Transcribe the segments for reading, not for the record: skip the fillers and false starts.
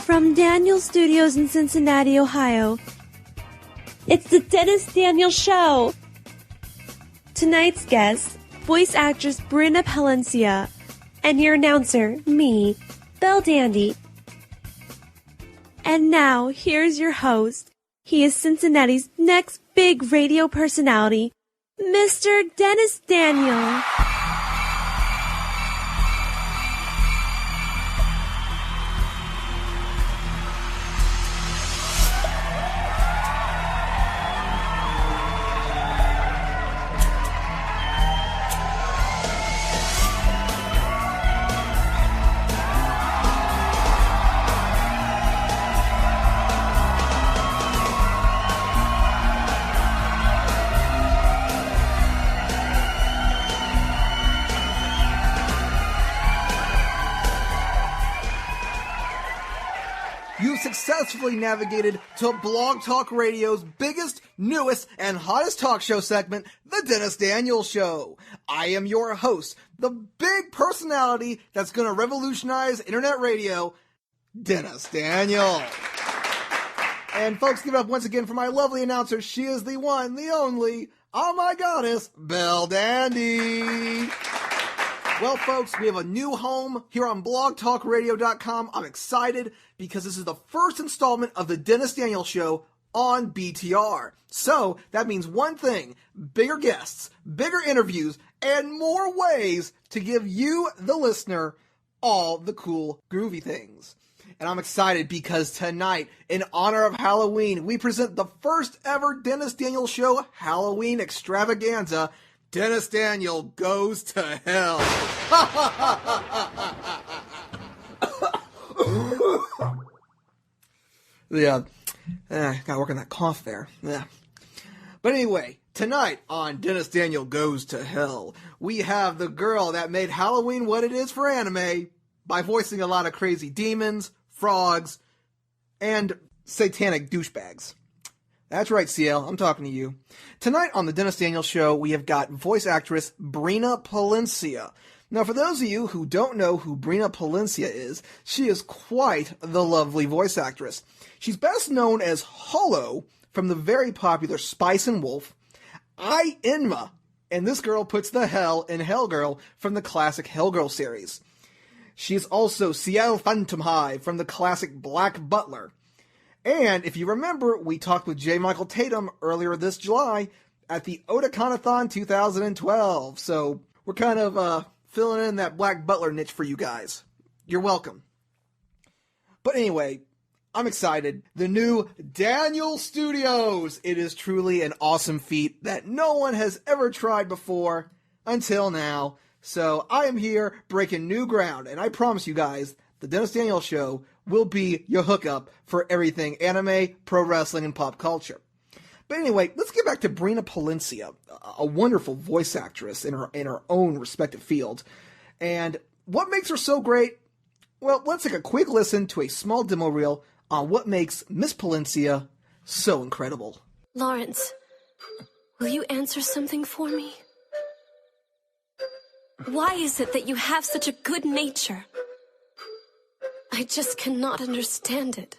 From Daniel Studios in Cincinnati, Ohio, it's the Dennis Daniel Show. Tonight's guest, voice actress Brina Palencia, and your announcer, me, Belle Dandy. And now, here's your host. He is Cincinnati's next big radio personality, Mr. Dennis Daniel. Successfully navigated to Blog Talk Radio's biggest, newest, and hottest talk show segment, The Dennis Daniel Show. I am your host, the big personality that's going to revolutionize internet radio, Dennis Daniel. And folks, give it up once again for my lovely announcer. She is the one, the only, oh my goddess, Belle Dandy. Well, folks, we have a new home here on BlogTalkRadio.com. I'm excited because this is the first installment of the Dennis Daniel Show on BTR. So, that means one thing, bigger guests, bigger interviews, and more ways to give you, the listener, all the cool, groovy things. And I'm excited because tonight, in honor of Halloween, we present the first ever Dennis Daniel Show Halloween extravaganza, Dennis Daniel Goes to Hell. Yeah, gotta work on that cough there. Yeah. But anyway, tonight on Dennis Daniel Goes to Hell, we have the girl that made Halloween what it is for anime by voicing a lot of crazy demons, frogs, and satanic douchebags. That's right, Ciel, I'm talking to you. Tonight on the Dennis Daniel Show, we have got voice actress Brina Palencia. Now, for those of you who don't know who Brina Palencia is, she is quite the lovely voice actress. She's best known as Holo from the very popular Spice and Wolf, Ai Enma, and this girl puts the hell in Hellgirl from the classic Hellgirl series. She's also Ciel Phantomhive from the classic Black Butler. And if you remember, we talked with J. Michael Tatum earlier this July at the Otaconathon 2012. So we're kind of filling in that Black Butler niche for you guys. You're welcome. But anyway, I'm excited. The new Daniel Studios. It is truly an awesome feat that no one has ever tried before until now. So I am here breaking new ground. And I promise you guys, the Dennis Daniel Show will be your hookup for everything anime, pro wrestling, and pop culture. But anyway, let's get back to Brina Palencia, a wonderful voice actress in her own respective field. And what makes her so great? Well, let's take a quick listen to a small demo reel on what makes Miss Palencia so incredible. Lawrence, will you answer something for me? Why is it that you have such a good nature? I just cannot understand it.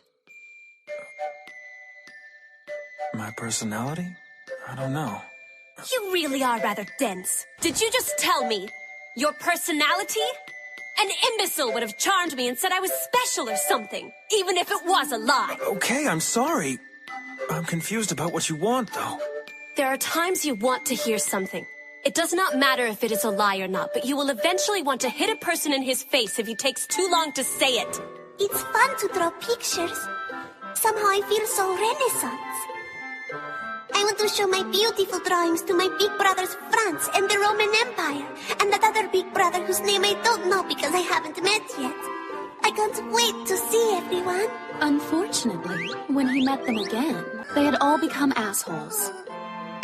My personality? I don't know. You really are rather dense. Did you just tell me? Your personality? An imbecile would have charmed me and said I was special or something, even if it was a lie. Okay, I'm sorry. I'm confused about what you want, though. There are times you want to hear something. It does not matter if it is a lie or not, but you will eventually want to hit a person in his face if it takes too long to say it. It's fun to draw pictures. Somehow I feel so Renaissance. I want to show my beautiful drawings to my big brothers France and the Roman Empire, and that other big brother whose name I don't know because I haven't met yet. I can't wait to see everyone. Unfortunately, when he met them again, they had all become assholes.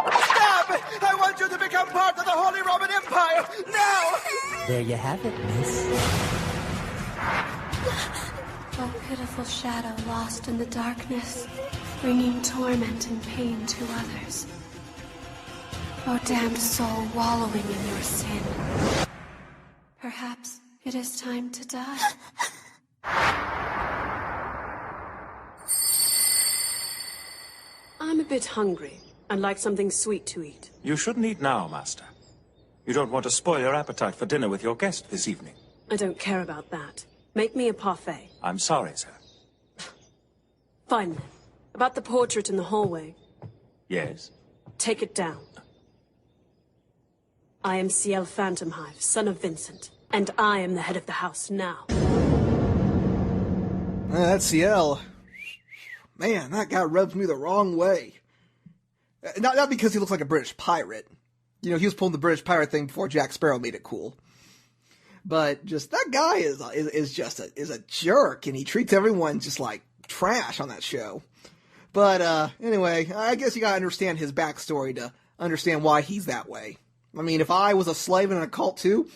Stop! I want you to become part of the Holy Roman Empire, now! There you have it, miss. Oh, pitiful shadow lost in the darkness, bringing torment and pain to others. Oh, damned soul wallowing in your sin. Perhaps it is time to die. bit hungry and like something sweet to eat. You shouldn't eat now, Master. You don't want to spoil your appetite for dinner with your guest this evening. I don't care about that. Make me a parfait. I'm sorry, sir. Fine then. About the portrait in the hallway. Yes? Take it down. I am Ciel Phantomhive, son of Vincent, and I am the head of the house now. That's Ciel. Man, that guy rubs me the wrong way. Not because he looks like a British pirate. You know, he was pulling the British pirate thing before Jack Sparrow made it cool. But just that guy is just a jerk, and he treats everyone just like trash on that show. But anyway, I guess you gotta understand his backstory to understand why he's that way. I mean, if I was a slave in a cult too,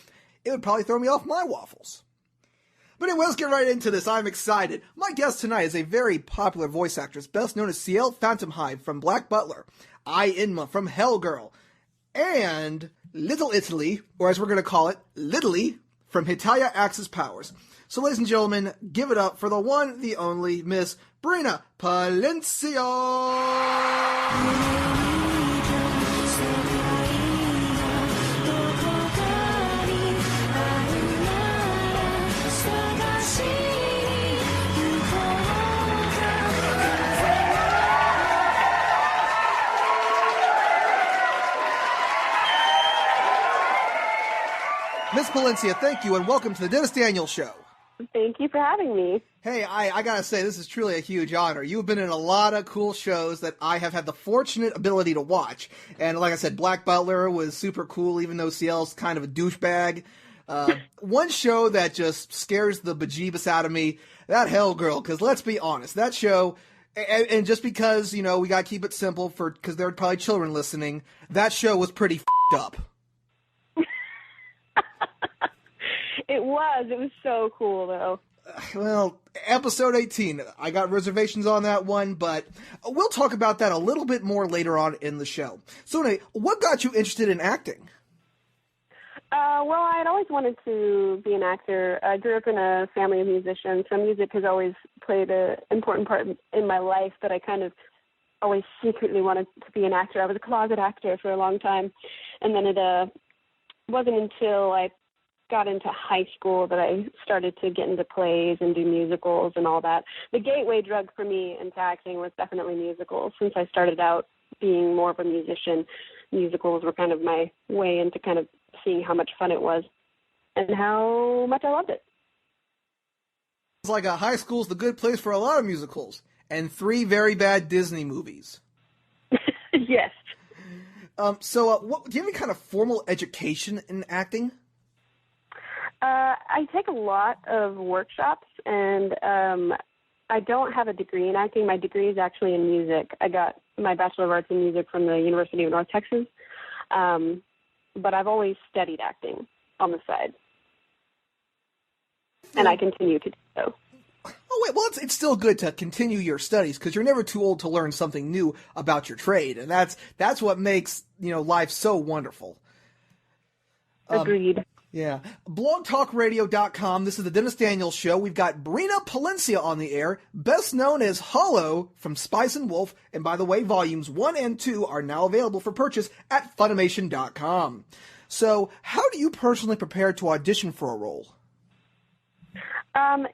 it would probably throw me off my waffles. But anyway, let's get right into this. I'm excited. My guest tonight is a very popular voice actress, best known as Ciel Phantomhive from Black Butler, Ai Enma from Hellgirl, and Little Italy, or as we're going to call it, Littly, from Hitalia Axis Powers. So ladies and gentlemen, give it up for the one, the only, Miss Brina Palencia! Miss Palencia, thank you, and welcome to the Dennis Daniels Show. Thank you for having me. Hey, I gotta say, this is truly a huge honor. You've been in a lot of cool shows that I have had the fortunate ability to watch. And like I said, Black Butler was super cool, even though Ciel's kind of a douchebag. One show that just scares the bejeebus out of me, that Hellgirl, because let's be honest, that show, and just because, you know, we gotta keep it simple because there are probably children listening, that show was pretty f***ed up. It was so cool, though. Well, episode 18, I got reservations on that one, but we'll talk about that a little bit more later on in the show. So anyway, what got you interested in acting? Well, I had always wanted to be an actor. I grew up in a family of musicians, so music has always played an important part in my life, but I kind of always secretly wanted to be an actor. I was a closet actor for a long time, and then it wasn't until I got into high school that I started to get into plays and do musicals and all that. The gateway drug for me into acting was definitely musicals. Since I started out being more of a musician, musicals were kind of my way into kind of seeing how much fun it was and how much I loved it. It's like high school's the good place for a lot of musicals and 3 very bad Disney movies. Yes. So do you have any kind of formal education in acting? I take a lot of workshops, and I don't have a degree in acting. My degree is actually in music. I got my Bachelor of Arts in Music from the University of North Texas, but I've always studied acting on the side, and I continue to do so. Oh, wait, well, it's still good to continue your studies, because you're never too old to learn something new about your trade, and that's what makes, you know, life so wonderful. Agreed. Yeah. BlogTalkRadio.com. This is the Dennis Daniels Show. We've got Brina Palencia on the air, best known as Holo from Spice and Wolf. And by the way, volumes 1 and 2 are now available for purchase at Funimation.com. So how do you personally prepare to audition for a role?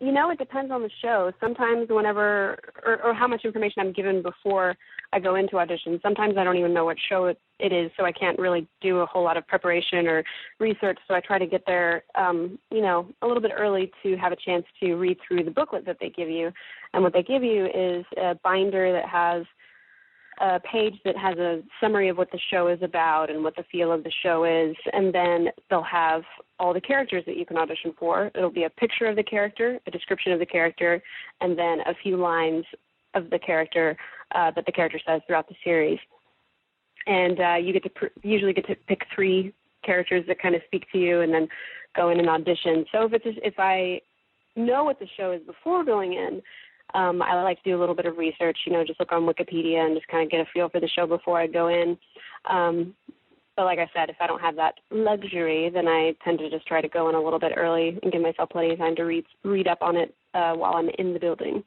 You know, it depends on the show. Sometimes whenever, or how much information I'm given before I go into audition. Sometimes I don't even know what show it is, so I can't really do a whole lot of preparation or research. So I try to get there, you know, a little bit early to have a chance to read through the booklet that they give you. And what they give you is a binder that has a page that has a summary of what the show is about and what the feel of the show is, and then they'll have all the characters that you can audition for. It'll be a picture of the character, a description of the character, and then a few lines of the character that the character says throughout the series. And you get to usually get to pick 3 characters that kind of speak to you, and then go in and audition. So if I know what the show is before going in, I like to do a little bit of research, you know, just look on Wikipedia and just kind of get a feel for the show before I go in. But like I said, if I don't have that luxury, then I tend to just try to go in a little bit early and give myself plenty of time to read up on it while I'm in the building.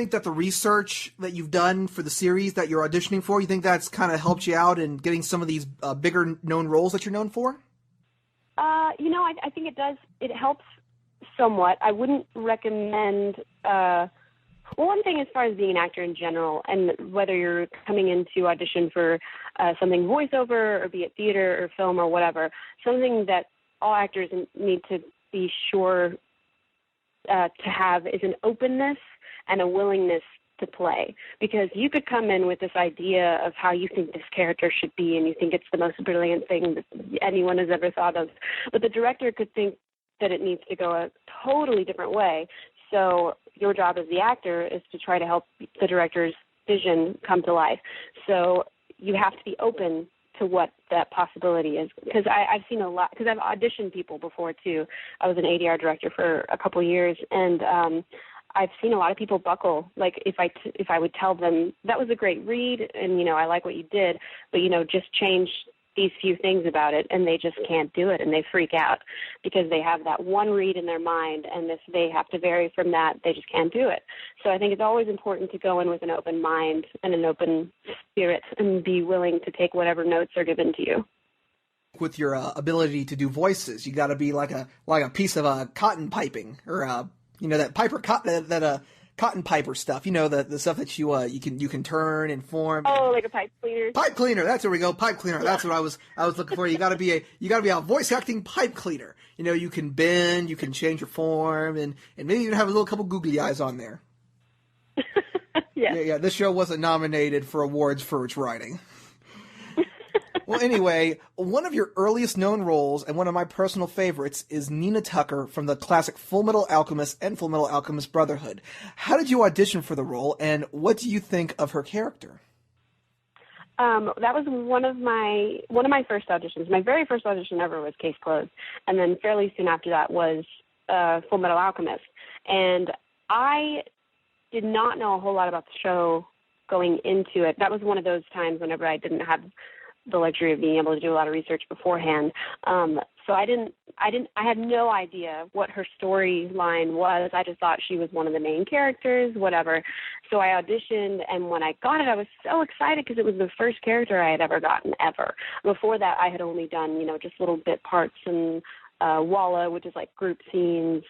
think that the research that you've done for the series that you're auditioning for, you think that's kind of helped you out in getting some of these bigger known roles that you're known for? I think it does. It helps somewhat. I wouldn't recommend. One thing as far as being an actor in general, and whether you're coming in to audition for something voiceover or be it theater or film or whatever, something that all actors need to be sure to have is an openness and a willingness to play. Because you could come in with this idea of how you think this character should be, and you think it's the most brilliant thing that anyone has ever thought of, but the director could think that it needs to go a totally different way. So your job as the actor is to try to help the director's vision come to life. So you have to be open to what that possibility is. Because I've seen a lot, because I've auditioned people before too. I was an ADR director for a couple years, and I've seen a lot of people buckle. Like if I would tell them, that was a great read, and, I like what you did, but, just change these few things about it, and they just can't do it, and they freak out because they have that one read in their mind, and if they have to vary from that, they just can't do it. So I think it's always important to go in with an open mind and an open spirit and be willing to take whatever notes are given to you. With your ability to do voices, you got to be like a piece of cotton piping, or that cotton piper stuff, the stuff that you can turn and form. Oh, like a pipe cleaner. Pipe cleaner. That's where we go. Pipe cleaner. That's what I was looking for. You got to be a voice acting pipe cleaner. You can bend, you can change your form, and maybe even have a little couple googly eyes on there. Yeah. This show wasn't nominated for awards for its writing. Well, anyway, one of your earliest known roles, and one of my personal favorites, is Nina Tucker from the classic Fullmetal Alchemist and Fullmetal Alchemist Brotherhood. How did you audition for the role, and what do you think of her character? That was one of my first auditions. My very first audition ever was Case Closed, and then fairly soon after that was Fullmetal Alchemist. And I did not know a whole lot about the show going into it. That was one of those times whenever I didn't have the luxury of being able to do a lot of research beforehand. So I had no idea what her storyline was. I just thought she was one of the main characters, whatever. So I auditioned, and when I got it, I was so excited because it was the first character I had ever gotten ever. Before that, I had only done, just little bit parts in Walla, which is like group scenes,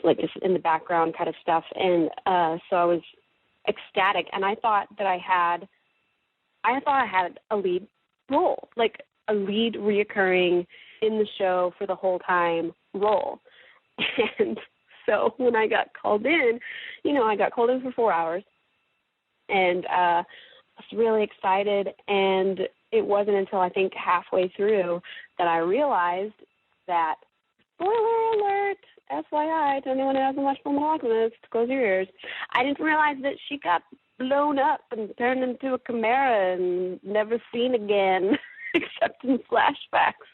like just in the background kind of stuff. And so I was ecstatic, and I thought I had a lead role, like a lead reoccurring in the show for the whole time role. And so when I got called in, I got called in for 4 hours, and I was really excited. And it wasn't until I think halfway through that I realized that, spoiler alert, FYI, to anyone who hasn't watched Fullmetal Alchemist, close your ears, I didn't realize that she got blown up and turned into a chimera and never seen again except in flashbacks.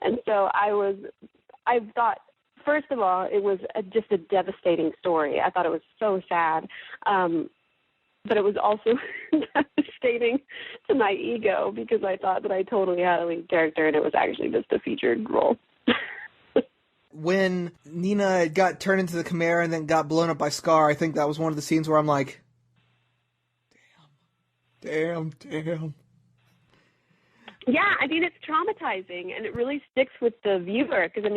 And so I thought, first of all, it was just a devastating story. I thought it was so sad. But it was also devastating to my ego because I thought that I totally had a lead character and it was actually just a featured role. When Nina got turned into the chimera and then got blown up by Scar, I think that was one of the scenes where I'm like, Damn. Yeah, it's traumatizing, and it really sticks with the viewer, because,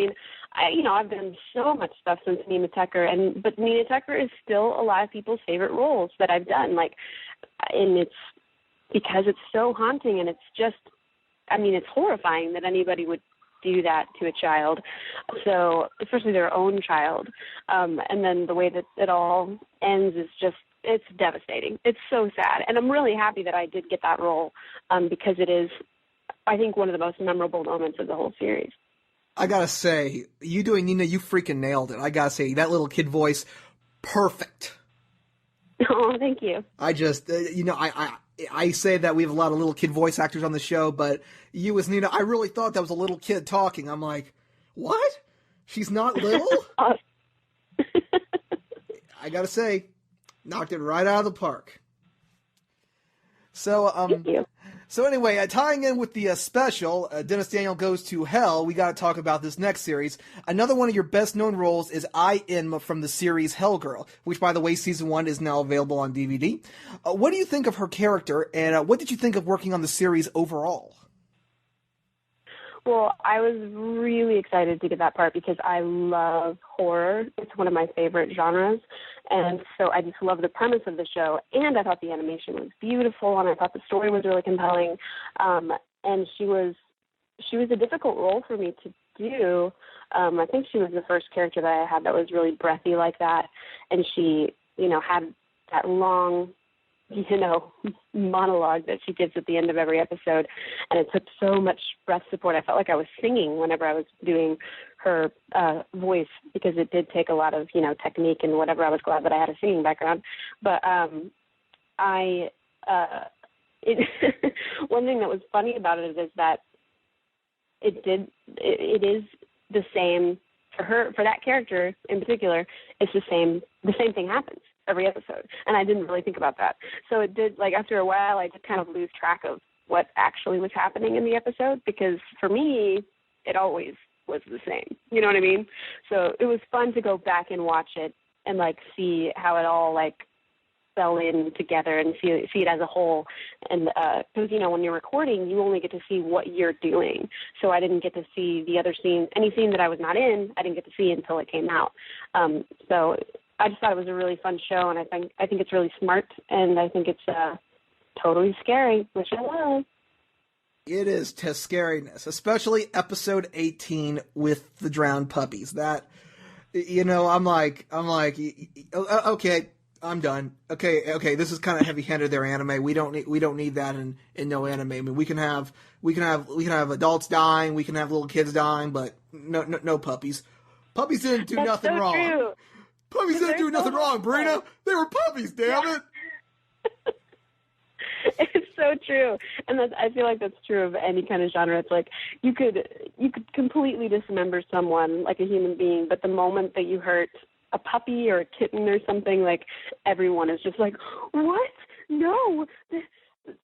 I've done so much stuff since Nina Tucker, but Nina Tucker is still a lot of people's favorite roles that I've done, and it's because it's so haunting, and it's just, it's horrifying that anybody would do that to a child, so, especially their own child, and then the way that it all ends is just, it's devastating. It's so sad. And I'm really happy that I did get that role because it is, I think, one of the most memorable moments of the whole series. I gotta say, you doing Nina, you freaking nailed it. I gotta say, that little kid voice, perfect. Oh, thank you. I just, I say that we have a lot of little kid voice actors on the show, but you as Nina, I really thought that was a little kid talking. I'm like, what? She's not little? I gotta say, knocked it right out of the park. So, Thank you. So anyway, tying in with the special, Dennis Daniel Goes to Hell, we got to talk about this next series. Another one of your best-known roles is Ai Enma from the series Hellgirl, which, by the way, Season 1 is now available on DVD. What do you think of her character, and what did you think of working on the series overall? Well, I was really excited to get that part because I love horror. It's one of my favorite genres. And so I just love the premise of the show. And I thought the animation was beautiful, and I thought the story was really compelling. And she was a difficult role for me to do. I think she was the first character that I had that was really breathy like that. And she, had that long, monologue that she gives at the end of every episode. And it took so much breath support. I felt like I was singing whenever I was doing her voice, because it did take a lot of, technique and whatever. I was glad that I had a singing background. But one thing that was funny about it is that it is the same for her, for that character in particular. It's the same thing happens every episode, and I didn't really think about that. So it did, after a while, I just kind of lose track of what actually was happening in the episode, because for me, it always was the same. You know what I mean? So it was fun to go back and watch it and see how it all fell in together and see it as a whole. And because when you're recording, you only get to see what you're doing. So I didn't get to see the other scene, any scene that I was not in. I didn't get to see until it came out. So I just thought it was a really fun show, and I think it's really smart, and I think it's totally scary, which I love. It is to scariness, especially episode 18 with the drowned puppies. That, I'm like, okay, I'm done. Okay, this is kind of heavy-handed there, anime. We don't need that in no anime. I mean, we can have adults dying, we can have little kids dying, but no puppies. Puppies didn't do nothing wrong. True. Puppies didn't do nothing wrong, Brina. They were puppies, damn it. It's so true, and I feel like that's true of any kind of genre. It's you could completely dismember someone like a human being, but the moment that you hurt a puppy or a kitten or something, everyone is just like, what? No,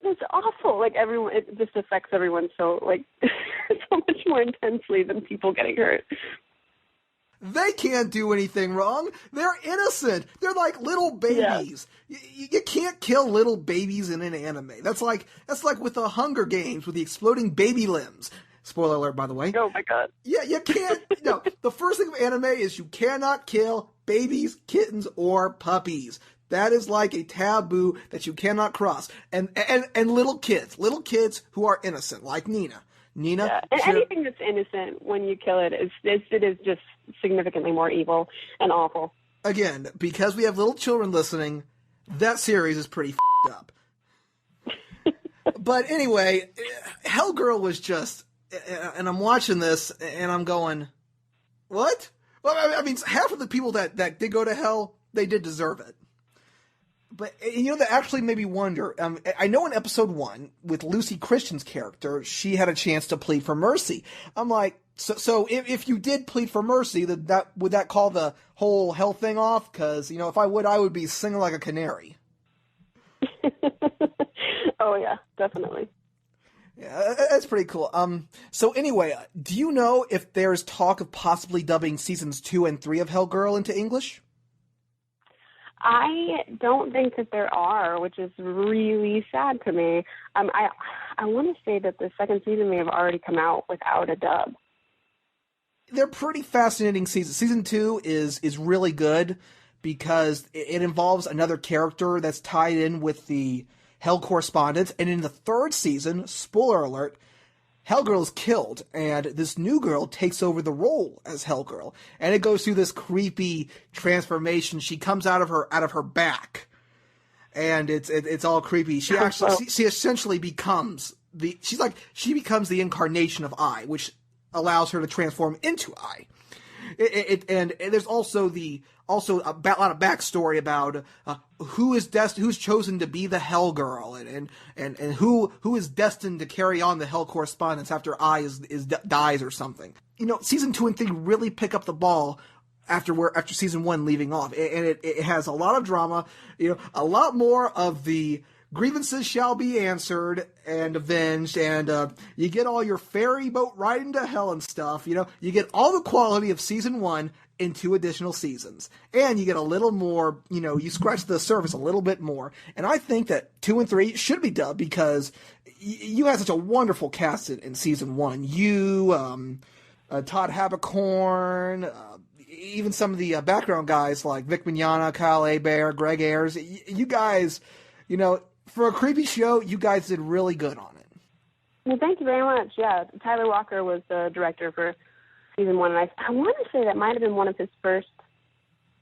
that's awful. Everyone, it just affects everyone so so much more intensely than people getting hurt. They can't do anything wrong. They're innocent. They're like little babies. Yeah. You can't kill little babies in an anime. That's like with the Hunger Games with the exploding baby limbs. Spoiler alert, by the way. Oh my god. Yeah, you can't. No, the first thing of anime is you cannot kill babies, kittens, or puppies. That is like a taboo that you cannot cross. And little kids who are innocent, like Nina. Yeah. And anything that's innocent, when you kill it, it is just significantly more evil and awful. Again, because we have little children listening, that series is pretty f***ed up. But anyway, Hellgirl was just, and I'm watching this, and I'm going, what? Well, I mean, half of the people that did go to hell, they did deserve it. But, that actually made me wonder. I know in episode 1, with Lucy Christian's character, she had a chance to plead for mercy. I'm like, so if you did plead for mercy, would that call the whole hell thing off? Because, if I would be singing like a canary. Oh, yeah, definitely. Yeah, that's pretty cool. So anyway, do you know if there's talk of possibly dubbing seasons 2 and 3 of Hellgirl into English? I don't think that there are, which is really sad to me. I want to say that the second season may have already come out without a dub. They're pretty fascinating seasons. Season 2 is really good because it involves another character that's tied in with the Hell correspondence. And in the third season, spoiler alert, Hellgirl is killed, and this new girl takes over the role as Hellgirl, and it goes through this creepy transformation. She comes out of her back, and it's all creepy. She essentially becomes she becomes the incarnation of Ai, which allows her to transform into Ai. And there's also a lot of backstory about who's chosen to be the Hellgirl, and who is destined to carry on the Hell correspondence after Ai dies or something. Season 2 and 3 really pick up the ball after season 1 leaving off, and it has a lot of drama. A lot more of the grievances shall be answered and avenged, and you get all your ferry boat riding to hell and stuff. You get all the quality of season 1 in 2 additional seasons. And you get a little more, you scratch the surface a little bit more. And I think that 2 and 3 should be dubbed because you had such a wonderful cast in season 1. You, Todd Haberkorn, even some of the background guys like Vic Mignogna, Kyle Hebert, Greg Ayers. You guys, for a creepy show, you guys did really good on it. Well, thank you very much. Yeah, Tyler Walker was the director for season 1, and I want to say that might have been one of his first.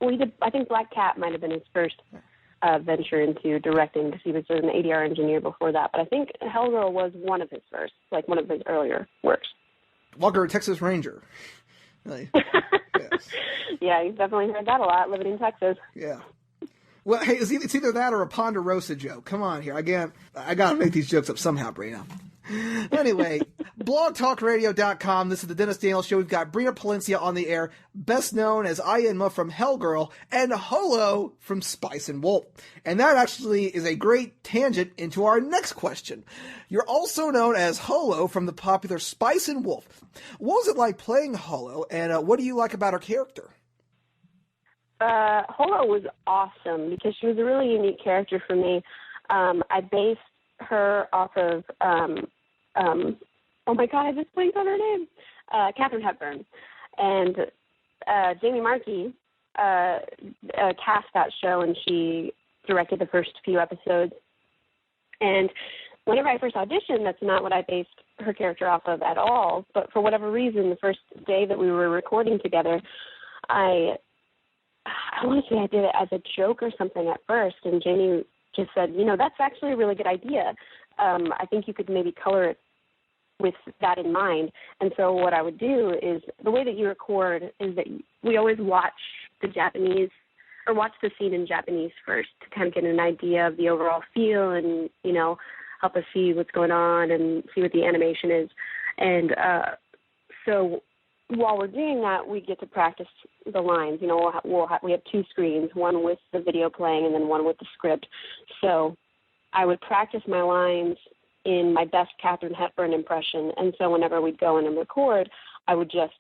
Well, I think Black Cat might have been his first venture into directing, because he was an ADR engineer before that. But I think Hellgirl was one of his first, like one of his earlier works. Walker, Texas Ranger. Really? Yes. Yeah, you've definitely heard that a lot living in Texas. Yeah. Well, hey, it's either that or a Ponderosa joke. Come on here. I got to make these jokes up somehow, Brina. Anyway, BlogTalkRadio.com. This is the Dennis Daniels Show. We've got Brina Palencia on the air, best known as Ai Enma from Hellgirl and Holo from Spice and Wolf. And that actually is a great tangent into our next question. You're also known as Holo from the popular Spice and Wolf. What was it like playing Holo, and what do you like about her character? Holo was awesome because she was a really unique character for me. I based her off of, oh my God, I just blanked on her name, Katharine Hepburn. And Jamie Markey cast that show, and she directed the first few episodes. And whenever I first auditioned, that's not what I based her character off of at all. But for whatever reason, the first day that we were recording together, I want to say I did it as a joke or something at first, and Jamie just said, that's actually a really good idea. I think you could maybe color it with that in mind. And so what I would do is, the way that you record is that we always watch the scene in Japanese first to kind of get an idea of the overall feel and, help us see what's going on and see what the animation is. And so while we're doing that, we get to practice the lines. We have 2 screens, one with the video playing and then one with the script. So I would practice my lines in my best Katharine Hepburn impression. And so whenever we'd go in and record, I would just,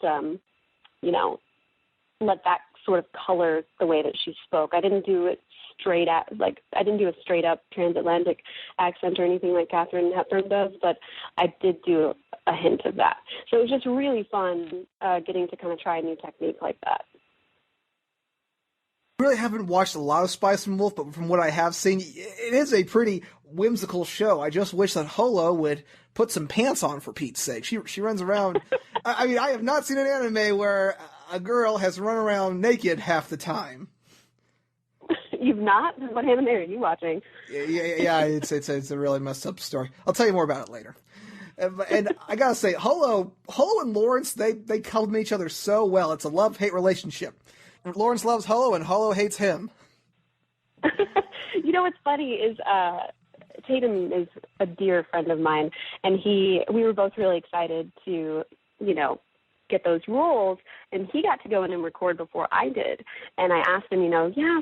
let that sort of color the way that she spoke. I didn't do it I didn't do a straight up transatlantic accent or anything like Katharine Hepburn does, but I did do a hint of that. So it was just really fun getting to kind of try a new technique like that. I really haven't watched a lot of Spice and Wolf, but from what I have seen, it is a pretty whimsical show. I just wish that Holo would put some pants on, for Pete's sake. She runs around. I have not seen an anime where a girl has run around naked half the time. You've not? What anime are you watching? Yeah, it's a really messed up story. I'll tell you more about it later. And I gotta say, Holo and Lawrence, they complement each other so well. It's a love-hate relationship. Lawrence loves Holo, and Holo hates him. What's funny is Tatum is a dear friend of mine, and we were both really excited to, get those roles, and he got to go in and record before I did. And I asked him,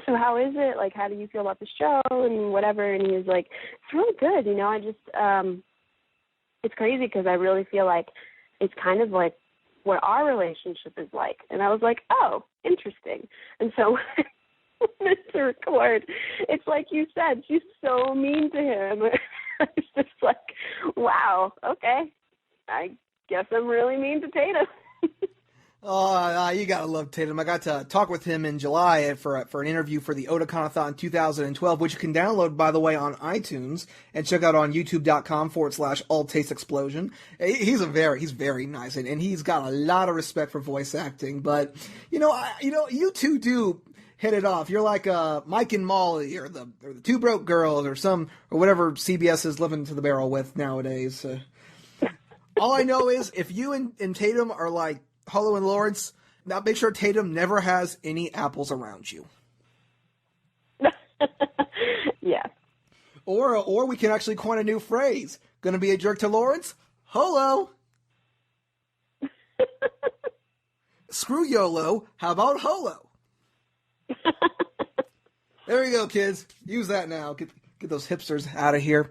so how is it? Like, how do you feel about the show and whatever? And he was like, it's really good. I just, it's crazy because I really feel like it's kind of like what our relationship is like. And I was like, oh, interesting. And so to record, it's like you said, she's so mean to him. It's just like, wow, okay, I guess I'm really mean to Tatum. Oh, you gotta love Tatum. I got to talk with him in July for an interview for the Otaconathon 2012, which you can download, by the way, on iTunes and check out on youtube.com/AllTasteExplosion. He's very nice, and he's got a lot of respect for voice acting. But you two do hit it off. You're like Mike and Molly, or the Two Broke Girls, or whatever CBS is living to the barrel with nowadays. All I know is if you and Tatum are like Holo and Lawrence, now make sure Tatum never has any apples around you. Yeah. Or we can actually coin a new phrase. Gonna be a jerk to Lawrence? Holo. Screw YOLO. How about Holo? There you go, kids. Use that now. Get Get those hipsters out of here.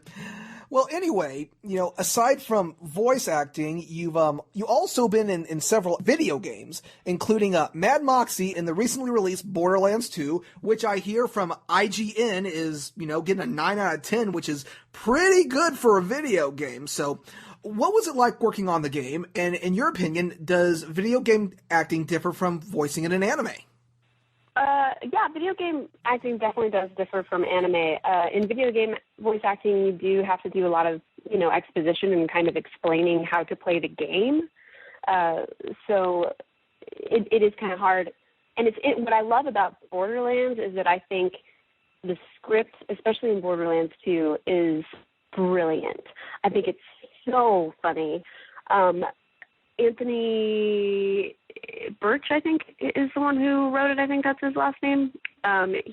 Well, anyway, aside from voice acting, you've also been in several video games, including Mad Moxxi in the recently released Borderlands 2, which I hear from IGN is, getting a 9 out of 10, which is pretty good for a video game. So, what was it like working on the game? And in your opinion, does video game acting differ from voicing in an anime? Yeah, video game acting definitely does differ from anime. In video game voice acting, you do have to do a lot of, exposition and kind of explaining how to play the game. So it is kind of hard. And what I love about Borderlands is that I think the script, especially in Borderlands 2, is brilliant. I think it's so funny. Anthony Birch, I think, is the one who wrote it. I think that's his last name.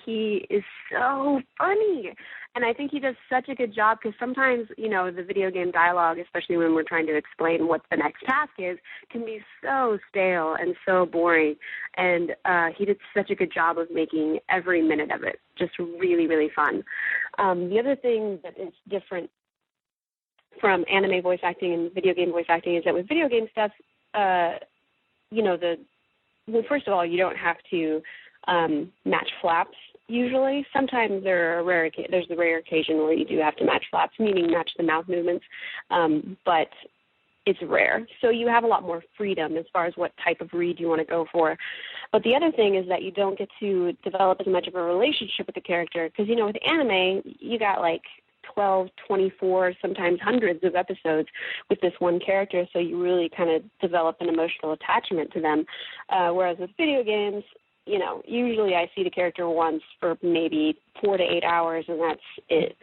He is so funny. And I think he does such a good job because sometimes, the video game dialogue, especially when we're trying to explain what the next task is, can be so stale and so boring. And he did such a good job of making every minute of it just really, really fun. The other thing that is different from anime voice acting and video game voice acting is that with video game stuff, first of all, you don't have to match flaps usually. Sometimes there's the rare occasion where you do have to match flaps, meaning match the mouth movements, but it's rare. So you have a lot more freedom as far as what type of read you want to go for. But the other thing is that you don't get to develop as much of a relationship with the character because, with anime, you got like 12, 24, sometimes hundreds of episodes with this one character, so you really kind of develop an emotional attachment to them. Whereas with video games, usually I see the character once for maybe 4 to 8 hours, and that's it.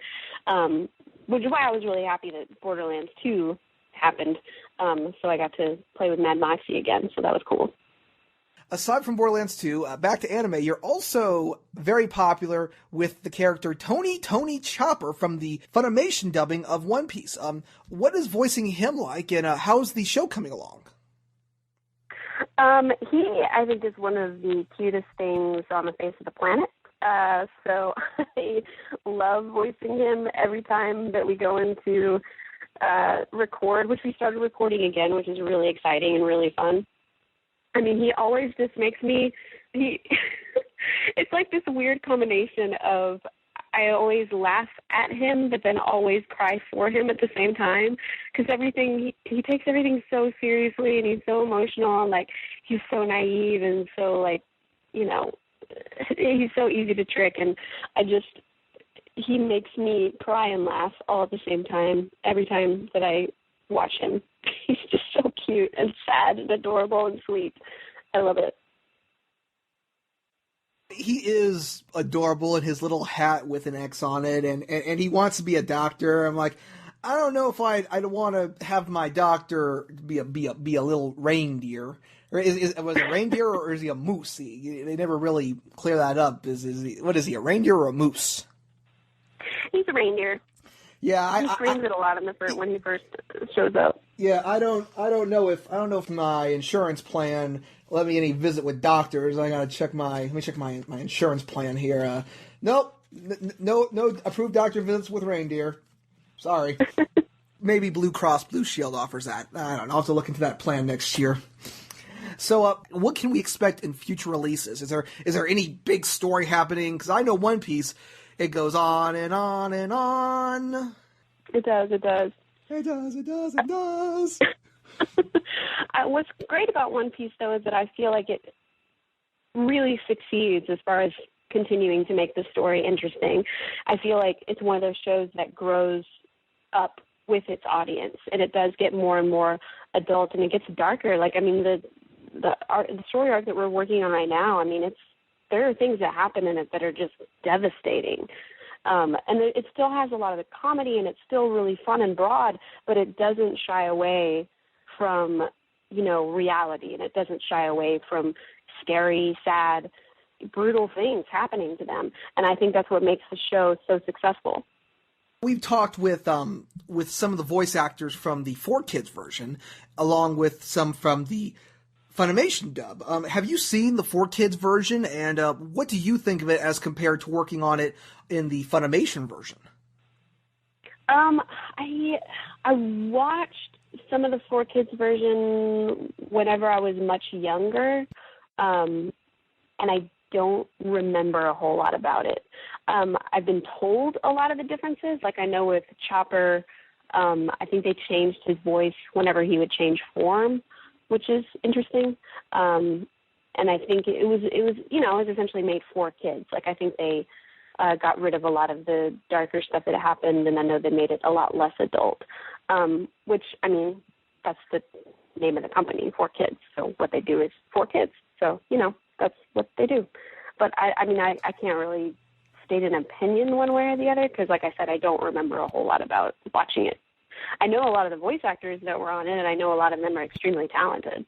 Which is why I was really happy that Borderlands 2 happened, so I got to play with Mad Moxxi again, so that was cool. Aside from Borderlands 2, back to anime, you're also very popular with the character Tony Chopper from the Funimation dubbing of One Piece. What is voicing him like, and how's the show coming along? He, I think, is one of the cutest things on the face of the planet. So I love voicing him every time that we go into record, which we started recording again, which is really exciting and really fun. I mean, he always just makes me, it's like this weird combination of I always laugh at him, but then always cry for him at the same time. Because he takes everything so seriously, and he's so emotional, and he's so naive, and so he's so easy to trick. And he makes me cry and laugh all at the same time every time that I watch him. He's just so cute and sad and adorable and sweet. I love it. He is adorable in his little hat with an X on it, and he wants to be a doctor. I'm like, I don't know if I'd want to have my doctor be a little reindeer. Or was it reindeer or is he a moose? They never really clear that up. What is he, a reindeer or a moose? He's a reindeer. Yeah, he screams it a lot when he first shows up. Yeah, I don't know if my insurance plan let me any visit with doctors. I gotta check my insurance plan here. Nope, no approved doctor visits with reindeer. Sorry. Maybe Blue Cross Blue Shield offers that. I don't know. I'll have to look into that plan next year. So, what can we expect in future releases? Is there any big story happening? Because I know One Piece. It goes on and on and on. It does. It does. What's great about One Piece, though, is that I feel like it really succeeds as far as continuing to make the story interesting. I feel like it's one of those shows that grows up with its audience, and it does get more and more adult, and it gets darker. The story arc that we're working on right now, there are things that happen in it that are just devastating. And it still has a lot of the comedy, and it's still really fun and broad, but it doesn't shy away from, reality, and it doesn't shy away from scary, sad, brutal things happening to them. And I think that's what makes the show so successful. We've talked with some of the voice actors from the 4Kids version, along with some from the Funimation dub. Have you seen the 4Kids version, and what do you think of it as compared to working on it in the Funimation version? I watched some of the 4Kids version whenever I was much younger, and I don't remember a whole lot about it. I've been told a lot of the differences. Like I know with Chopper, I think they changed his voice whenever he would change form, which is interesting. And I think it was essentially made for kids. Like I think they got rid of a lot of the darker stuff that happened, and I know they made it a lot less adult. Which, I mean, that's the name of the company, 4Kids. So what they do is for kids. So, that's what they do. But I can't really state an opinion one way or the other because, like I said, I don't remember a whole lot about watching it. I know a lot of the voice actors that were on it, and I know a lot of them are extremely talented.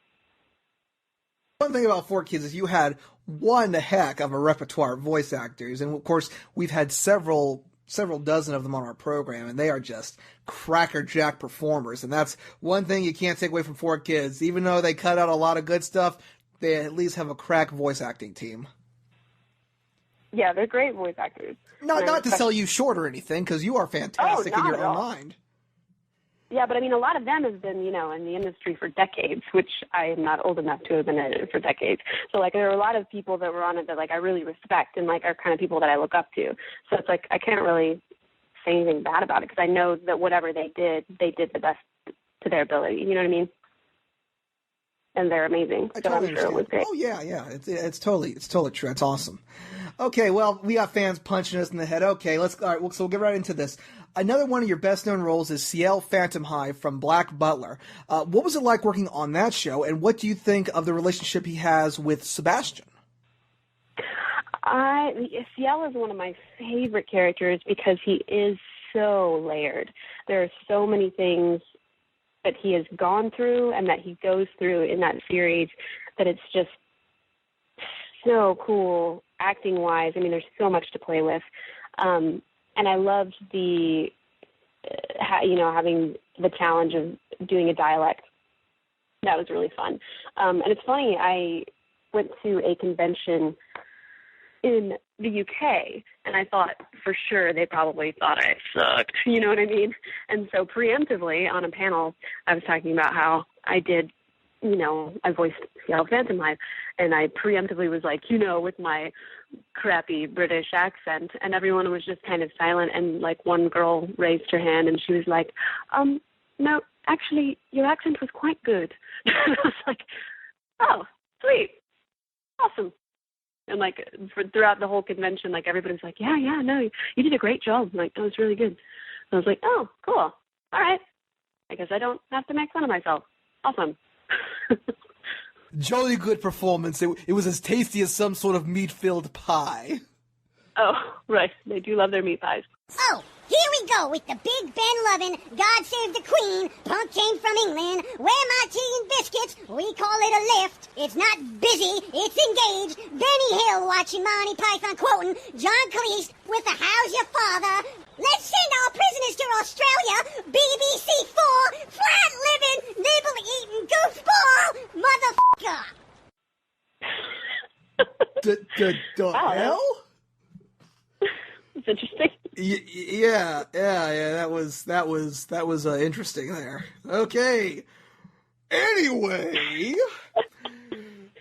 One thing about 4Kids is you had one heck of a repertoire of voice actors, and of course we've had several dozen of them on our program, and they are just crackerjack performers. And that's one thing you can't take away from 4Kids. Even though they cut out a lot of good stuff, they at least have a crack voice acting team. Yeah, they're great voice actors. Not to sell you short or anything, because you are fantastic in your own mind. Yeah, but I mean, a lot of them have been, in the industry for decades, which I am not old enough to have been in it for decades. So, there are a lot of people that were on it that, I really respect and, are kind of people that I look up to. So it's I can't really say anything bad about it because I know that whatever they did the best to their ability. You know what I mean? And they're amazing. I totally understand. Sure it was great. Oh, yeah. It's totally true. It's awesome. Okay, well, we got fans punching us in the head. Okay, so we'll get right into this. Another one of your best-known roles is Ciel Phantomhive from Black Butler. What was it like working on that show, and what do you think of the relationship he has with Sebastian? Ciel is one of my favorite characters because he is so layered. There are so many things that he has gone through and that he goes through in that series that it's just so cool acting-wise. I mean, there's so much to play with. And I loved having the challenge of doing a dialect. That was really fun. And it's funny, I went to a convention in the UK, and I thought for sure they probably thought I sucked. You know what I mean? And so preemptively on a panel, I was talking about how I did, I voiced Ciel Phantomhive, and I preemptively was like, with my crappy British accent, and everyone was just kind of silent, and one girl raised her hand, and she was like, no, actually, your accent was quite good. And I was like, oh, sweet, awesome. And throughout the whole convention, everybody's like, yeah, no, you did a great job. That was really good. And I was like, oh, cool, all right. I guess I don't have to make fun of myself. Awesome. Jolly good performance. It was as tasty as some sort of meat-filled pie. Oh, right. They do love their meat pies. Oh, here we go with the Big Ben loving, God Save the Queen, punk came from England, where my tea and biscuits, we call it a lift. It's not busy, it's engaged. Benny Hill watching Monty Python quoting John Cleese with the How's Your Father? Let's send our prisoners to Australia, BBC4, flat-living, nibble-eating goofball, motherfucker. The hell? It's interesting. Yeah. That was interesting there. Okay. Anyway.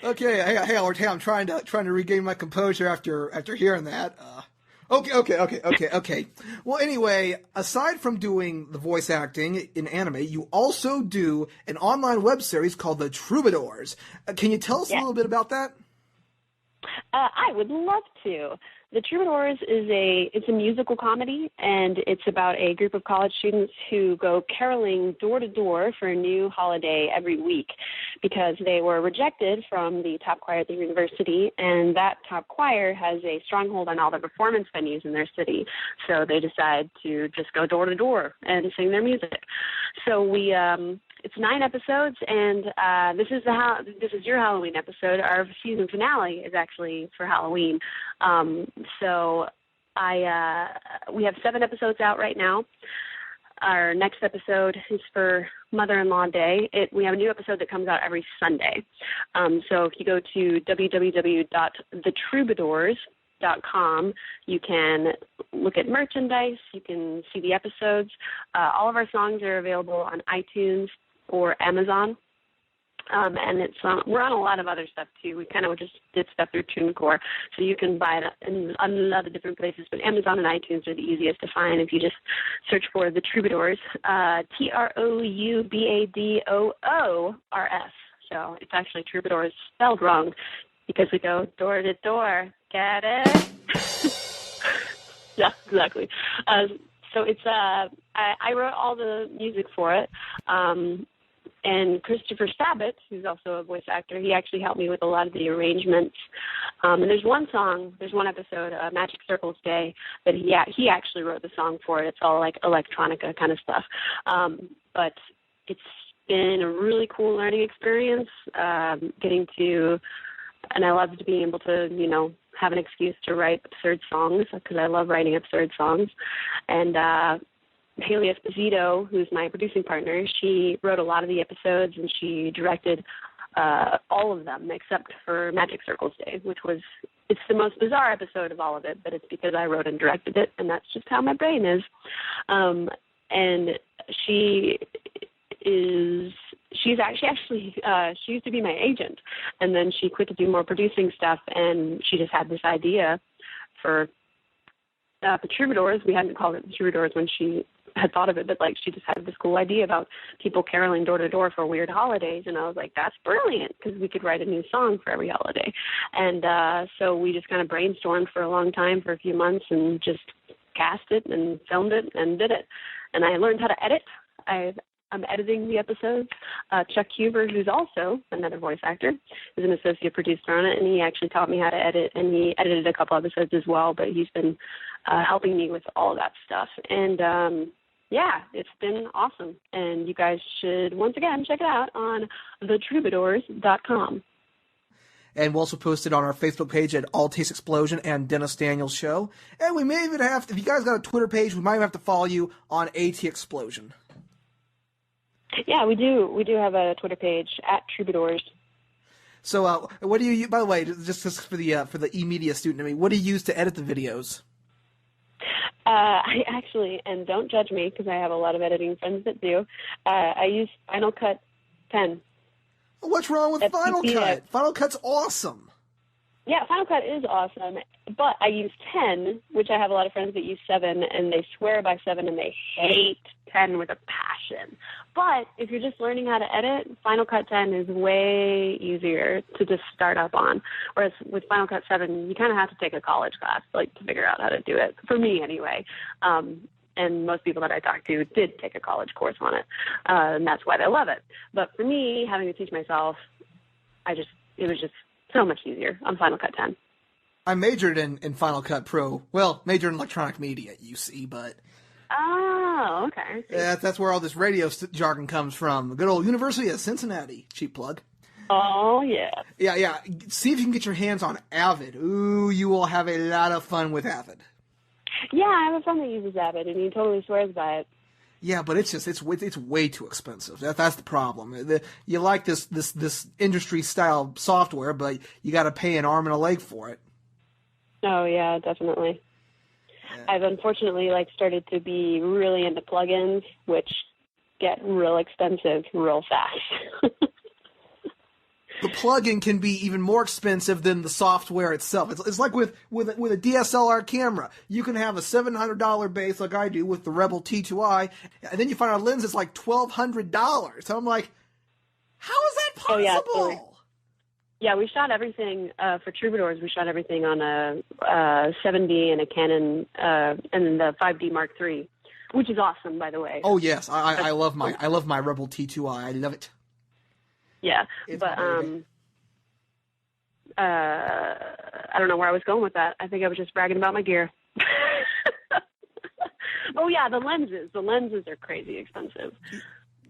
Okay. Hey, I'm trying to regain my composure after hearing that. Okay. Well, anyway, aside from doing the voice acting in anime, you also do an online web series called the Troubadours. Can you tell us a little bit about that? I would love to. The Troubadours is a musical comedy, and it's about a group of college students who go caroling door to door for a new holiday every week because they were rejected from the top choir at the university, and that top choir has a stronghold on all the performance venues in their city. So they decide to just go door to door and sing their music. So it's 9 episodes, and this is your Halloween episode. Our season finale is actually for Halloween. So we have 7 episodes out right now. Our next episode is for Mother-in-Law Day. We have a new episode that comes out every Sunday. So if you go to www.thetroubadours, troubadours.com. You can look at merchandise. You can see the episodes. All of our songs are available on iTunes or Amazon. And it's we're on a lot of other stuff, too. We kind of just did stuff through TuneCore, so you can buy it in a lot of different places. But Amazon and iTunes are the easiest to find if you just search for The Troubadours, Troubadoors. So it's actually Troubadours spelled wrong because we go door to door. Get it? Yeah, exactly. So it's I wrote all the music for it. And Christopher Sabat, who's also a voice actor, he actually helped me with a lot of the arrangements. And there's one episode, Magic Circles Day, that he actually wrote the song for it. It's all like electronica kind of stuff. But it's been a really cool learning experience, and I loved being able to, have an excuse to write absurd songs, because I love writing absurd songs. And Haley Esposito, who's my producing partner, she wrote a lot of the episodes, and she directed all of them except for Magic Circles Day, it's the most bizarre episode of all of it, but it's because I wrote and directed it, and that's just how my brain is. And she used to be my agent, and then she quit to do more producing stuff, and she just had this idea for the Troubadours. We hadn't called it the Troubadours when she had thought of it, but she just had this cool idea about people caroling door to door for weird holidays, and I was like, that's brilliant, because we could write a new song for every holiday. And so we just kind of brainstormed for a long time, for a few months, and just cast it and filmed it and did it. And I learned how to edit. I'm editing the episodes. Chuck Huber, who's also another voice actor, is an associate producer on it, and he actually taught me how to edit, and he edited a couple episodes as well, but he's been helping me with all of that stuff. And it's been awesome. And you guys should, once again, check it out on thetroubadours.com. And we'll also post it on our Facebook page at All Taste Explosion and Dennis Daniels Show. And we may even have, if you guys got a Twitter page, we might even have to follow you on AT Explosion. Yeah, we do. We do have a Twitter page at Troubadours. So, what do you? By the way, just for the e-media student in me, what do you use to edit the videos? I actually, and don't judge me because I have a lot of editing friends that do. I use Final Cut 10. What's wrong with Final Cut? Final Cut's awesome. Yeah, Final Cut is awesome, but I use 10, which I have a lot of friends that use 7, and they swear by 7, and they hate 10 with a passion. But if you're just learning how to edit, Final Cut 10 is way easier to just start up on. Whereas with Final Cut 7, you kind of have to take a college class, to figure out how to do it. For me, anyway. And most people that I talked to did take a college course on it, and that's why they love it. But for me, having to teach myself, it was just so much easier on Final Cut 10. I majored in Final Cut Pro. Well, majored in electronic media at UC, but... Oh, okay. Yeah, that's where all this radio jargon comes from. The good old University of Cincinnati. Cheap plug. Oh, yeah. Yeah. See if you can get your hands on Avid. Ooh, you will have a lot of fun with Avid. Yeah, I have a friend that uses Avid, and he totally swears by it. Yeah, but it's way too expensive. That's the problem. You like this industry style software, but you got to pay an arm and a leg for it. Oh yeah, definitely. Yeah. I've unfortunately started to be really into plugins, which get real expensive real fast. The plugin can be even more expensive than the software itself. It's like with a DSLR camera. You can have a $700 base like I do with the Rebel T2i, and then you find a lens that's like $1,200. So I'm like, how is that possible? Oh, yeah, yeah, we shot everything for Troubadours. We shot everything on a 7D and a Canon and the 5D Mark III, which is awesome, by the way. Oh yes, I love my Rebel T2i. I love it. Yeah, it's but I don't know where I was going with that. I think I was just bragging about my gear. Oh yeah, the lenses. The lenses are crazy expensive.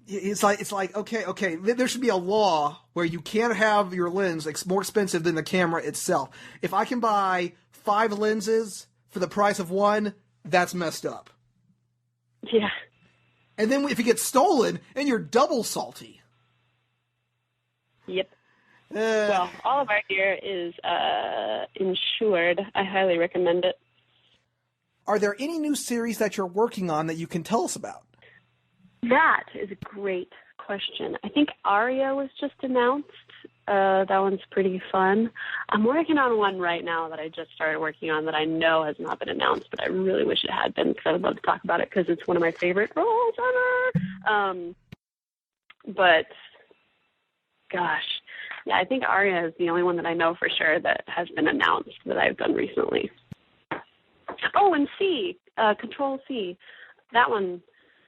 It's like okay. There should be a law where you can't have your lens more expensive than the camera itself. If I can buy 5 lenses for the price of 1, that's messed up. Yeah. And then if it gets stolen, and you're double salty. Yep. Well, all of our gear is insured. I highly recommend it. Are there any new series that you're working on that you can tell us about? That is a great question. I think Aria was just announced. That one's pretty fun. I'm working on one right now that I just started working on that I know has not been announced, but I really wish it had been because I would love to talk about it because it's one of my favorite roles ever. But, gosh, yeah, I think Aria is the only one that I know for sure that has been announced that I've done recently. Oh, and C, Control C. That one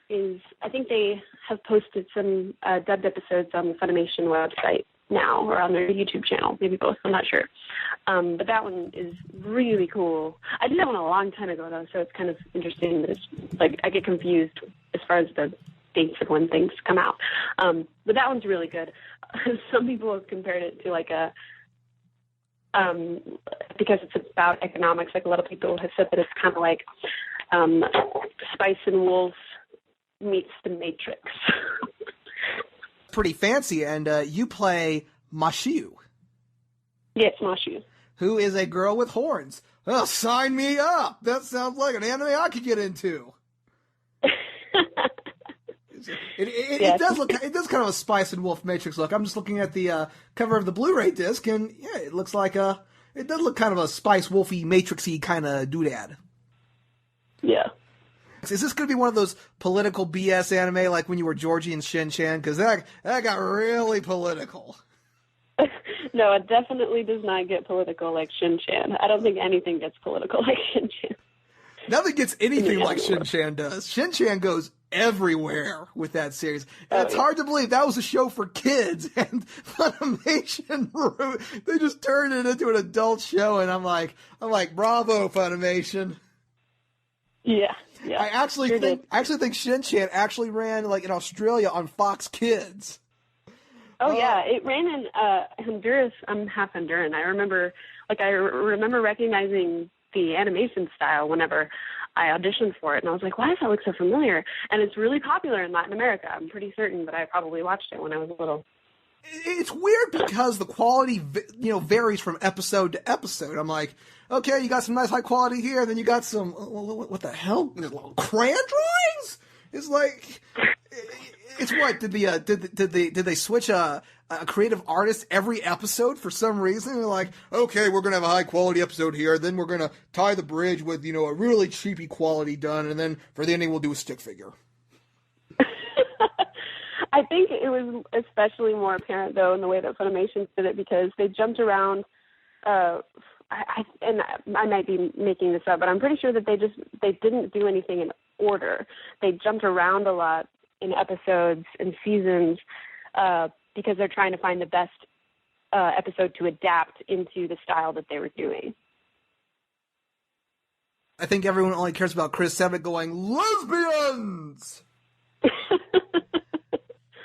is, I think they have posted some dubbed episodes on the Funimation website now, or on their YouTube channel, maybe both, I'm not sure. But that one is really cool. I did that one a long time ago, though, so it's kind of interesting that it's, like, I get confused as far as the dates of when things come out. But that one's really good. Some people have compared it to, like, because it's about economics, like a lot of people have said that it's kind of like Spice and Wolf meets The Matrix. Pretty fancy, and you play Mashiu. Yes, Mashiu. Who is a girl with horns. Oh, sign me up! That sounds like an anime I could get into. It does look. It does kind of a Spice and Wolf Matrix look. I'm just looking at the cover of the Blu-ray disc, and yeah, it looks like it does look kind of a Spice Wolfy Matrixy kind of doodad. Yeah. Is this going to be one of those political BS anime like when you were Georgie and Shin-chan? Because that got really political. No, it definitely does not get political like Shin-chan. I don't think anything gets political like Shin-chan. Nothing gets anything like Shin-chan does. Shin-chan goes everywhere with that series. And it's hard to believe that was a show for kids, and Funimation, they just turned it into an adult show, and I'm like, bravo, Funimation. Yeah. Yeah, I actually think Shin-chan actually ran like in Australia on Fox Kids. Oh yeah, it ran in Honduras. I'm half Honduran. I remember recognizing the animation style whenever I auditioned for it, and I was like, why does that look so familiar? And it's really popular in Latin America. I'm pretty certain that I probably watched it when I was little. It's weird because the quality, varies from episode to episode. I'm like, okay, you got some nice high quality here, then you got some, what the hell? Crayon drawings? It's like, it's what? Did they switch a creative artist every episode for some reason? They're like, okay, we're gonna have a high quality episode here, then we're gonna tie the bridge with a really cheapy quality done, and then for the ending we'll do a stick figure. I think it was especially more apparent, though, in the way that Funimation did it, because they jumped around. And I might be making this up, but I'm pretty sure that they didn't do anything in order. They jumped around a lot in episodes and seasons because they're trying to find the best episode to adapt into the style that they were doing. I think everyone only cares about Chris Sabat going, lesbians!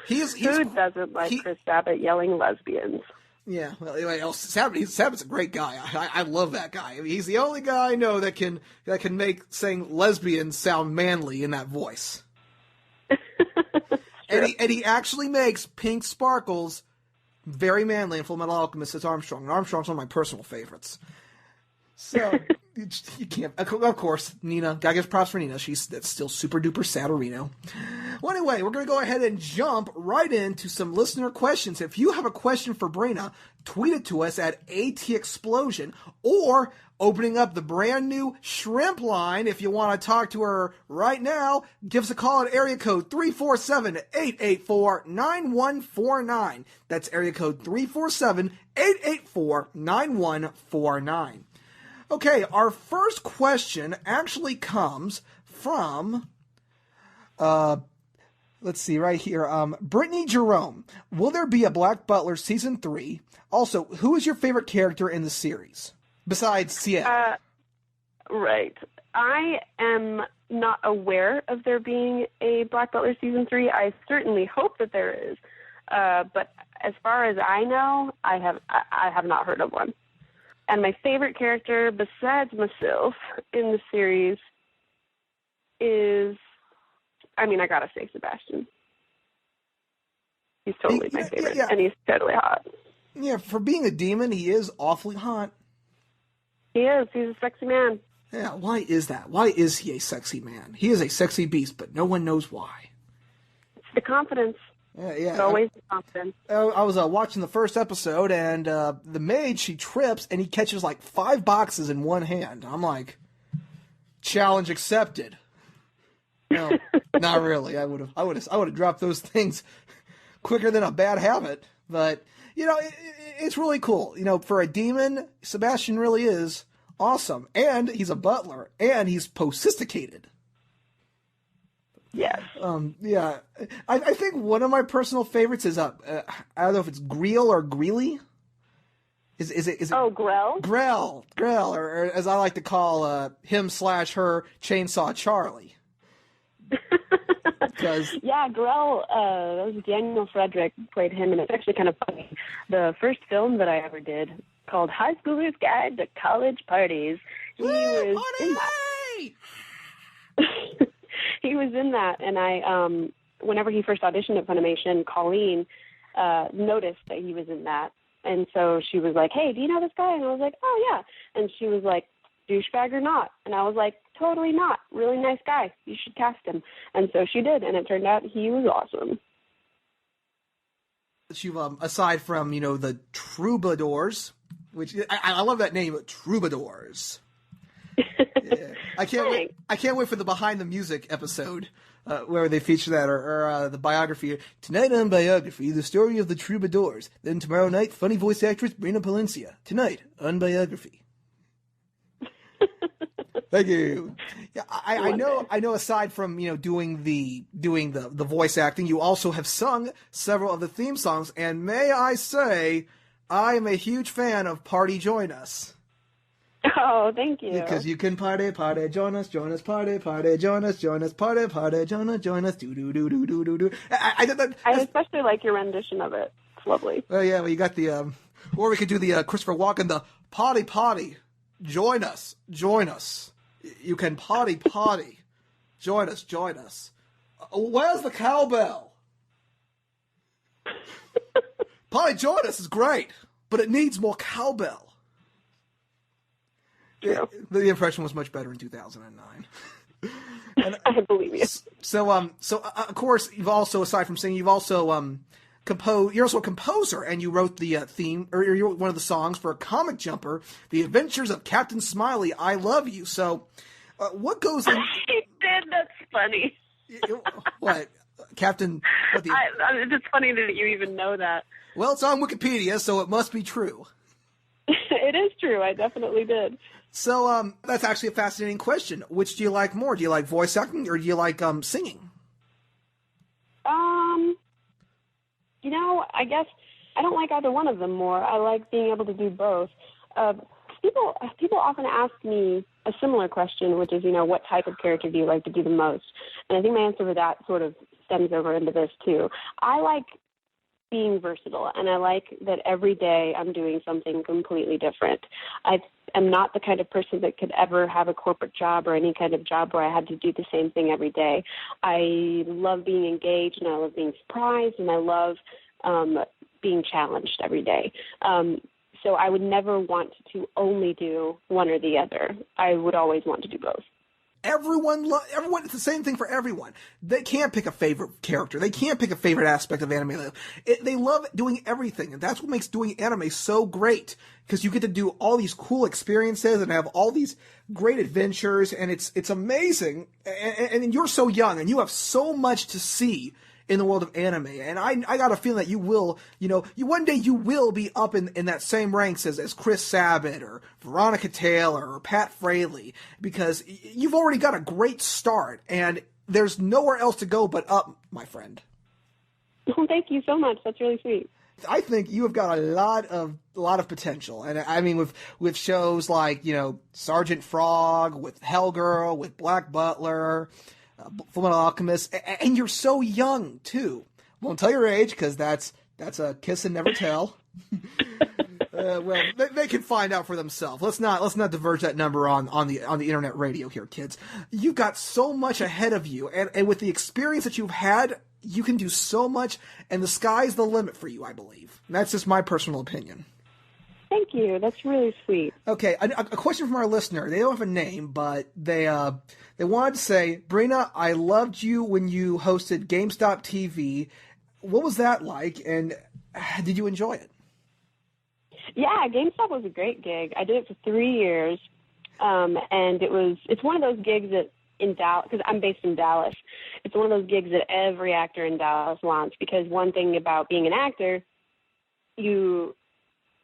Who doesn't like Chris Sabat yelling lesbians? Yeah, well, anyway, Sabat's a great guy. I love that guy. I mean, he's the only guy I know that can make saying lesbian sound manly in that voice. and he actually makes Pink Sparkles very manly in Fullmetal Alchemist as Armstrong. And Armstrong's one of my personal favorites. So you can't. Of course, Nina. Gotta give props for Nina. That's still super duper Saturino. Well, anyway, we're going to go ahead and jump right into some listener questions. If you have a question for Brina, tweet it to us at ATExplosion, or opening up the brand new shrimp line. If you want to talk to her right now, give us a call at area code 347-884-9149. That's area code 347-884-9149. Okay, our first question actually comes from, let's see, right here, Brittany Jerome. Will there be a Black Butler Season 3? Also, who is your favorite character in the series, besides Ciel? Right. I am not aware of there being a Black Butler Season 3. I certainly hope that there is. But as far as I know, I have not heard of one. And my favorite character, besides myself, in the series is, I gotta say Sebastian. He's totally my favorite, and he's totally hot. Yeah, for being a demon, he is awfully hot. He is. He's a sexy man. Yeah, why is that? Why is he a sexy man? He is a sexy beast, but no one knows why. It's the confidence. Yeah. It's always the confidence. I was watching the first episode, and the maid, she trips, and he catches like 5 boxes in one hand. I'm like, challenge accepted. No, not really. I would have dropped those things quicker than a bad habit. But it's really cool. For a demon, Sebastian really is awesome, and he's a butler, and he's sophisticated. Yes. Yeah. I think one of my personal favorites is I don't know if it's Greel or Greeley. Is it? Oh, Grell. Grell, or as I like to call him/her, Chainsaw Charlie. Yeah, Grell. That was Daniel Frederick played him, and it's actually kind of funny. The first film that I ever did, called High Schooler's Guide to College Parties, he was in that. He was in that, and I, whenever he first auditioned at Funimation, Colleen noticed that he was in that, and so she was like, "Hey, do you know this guy?" And I was like, "Oh yeah," and she was like, "Douchebag or not?" And I was like, "Totally not. Really nice guy. You should cast him." And so she did, and it turned out he was awesome. You aside from the Troubadours, which I love that name, Troubadours. Yeah. I can't wait for the behind the music episode where they feature that, or the biography. Tonight on Biography, the story of the Troubadours. Then tomorrow night, funny voice actress Brina Palencia. Tonight on Biography. Thank you. Yeah, I know. Aside from doing the voice acting, you also have sung several of the theme songs, and may I say, I am a huge fan of "Party Join Us." Oh, thank you. Because you can party, join us, party, join us, party, join us, do. I especially like your rendition of it. It's lovely. Oh yeah, well you got the, or we could do the Christopher Walken, the party, join us. You can party, join us. Where's the cowbell? Party, join us is great, but it needs more cowbell. True. The impression was much better in 2009. And, I believe you. So of course, you've also, aside from singing, you've also you're also a composer, and you wrote the theme, or you wrote one of the songs for a comic jumper, The Adventures of Captain Smiley, I Love You. So, what goes in... He did, that's funny. What? Captain... It's just funny that you even know that. Well, it's on Wikipedia, so it must be true. It is true, I definitely did. So, that's actually a fascinating question. Which do you like more? Do you like voice acting, or do you like singing? I guess I don't like either one of them more. I like being able to do both. People often ask me a similar question, which is, what type of character do you like to do the most? And I think my answer to that sort of stems over into this, too. I like being versatile, and I like that every day I'm doing something completely different. I am not the kind of person that could ever have a corporate job or any kind of job where I had to do the same thing every day. I love being engaged, and I love being surprised, and I love being challenged every day. So I would never want to only do one or the other. I would always want to do both. Everyone, it's the same thing for everyone. They can't pick a favorite character. They can't pick a favorite aspect of anime. They love doing everything, and that's what makes doing anime so great, because you get to do all these cool experiences and have all these great adventures, and it's amazing. And you're so young, and you have so much to see in the world of anime, and I got a feeling that you will, one day you will be up in that same ranks as Chris Sabat or Veronica Taylor or Pat Fraley, because you've already got a great start, and there's nowhere else to go but up, my friend. Well, thank you so much. That's really sweet. I think you have got a lot of potential, and I mean with shows like Sergeant Frog, with Hellgirl, with Black Butler, Fullmetal Alchemist, and you're so young too. Won't tell your age, because that's a kiss and never tell. Well, they can find out for themselves. Let's not diverge that number on the internet radio here, kids. You've got so much ahead of you, and with the experience that you've had, you can do so much, and the sky's the limit for you, I believe. And that's just my personal opinion. Thank you. That's really sweet. Okay, a question from our listener. They don't have a name, but they wanted to say, Brina, I loved you when you hosted GameStop TV. What was that like, and did you enjoy it? Yeah, GameStop was a great gig. I did it for 3 years, and it's one of those gigs that in Dallas, because I'm based in Dallas, it's one of those gigs that every actor in Dallas wants, because one thing about being an actor, you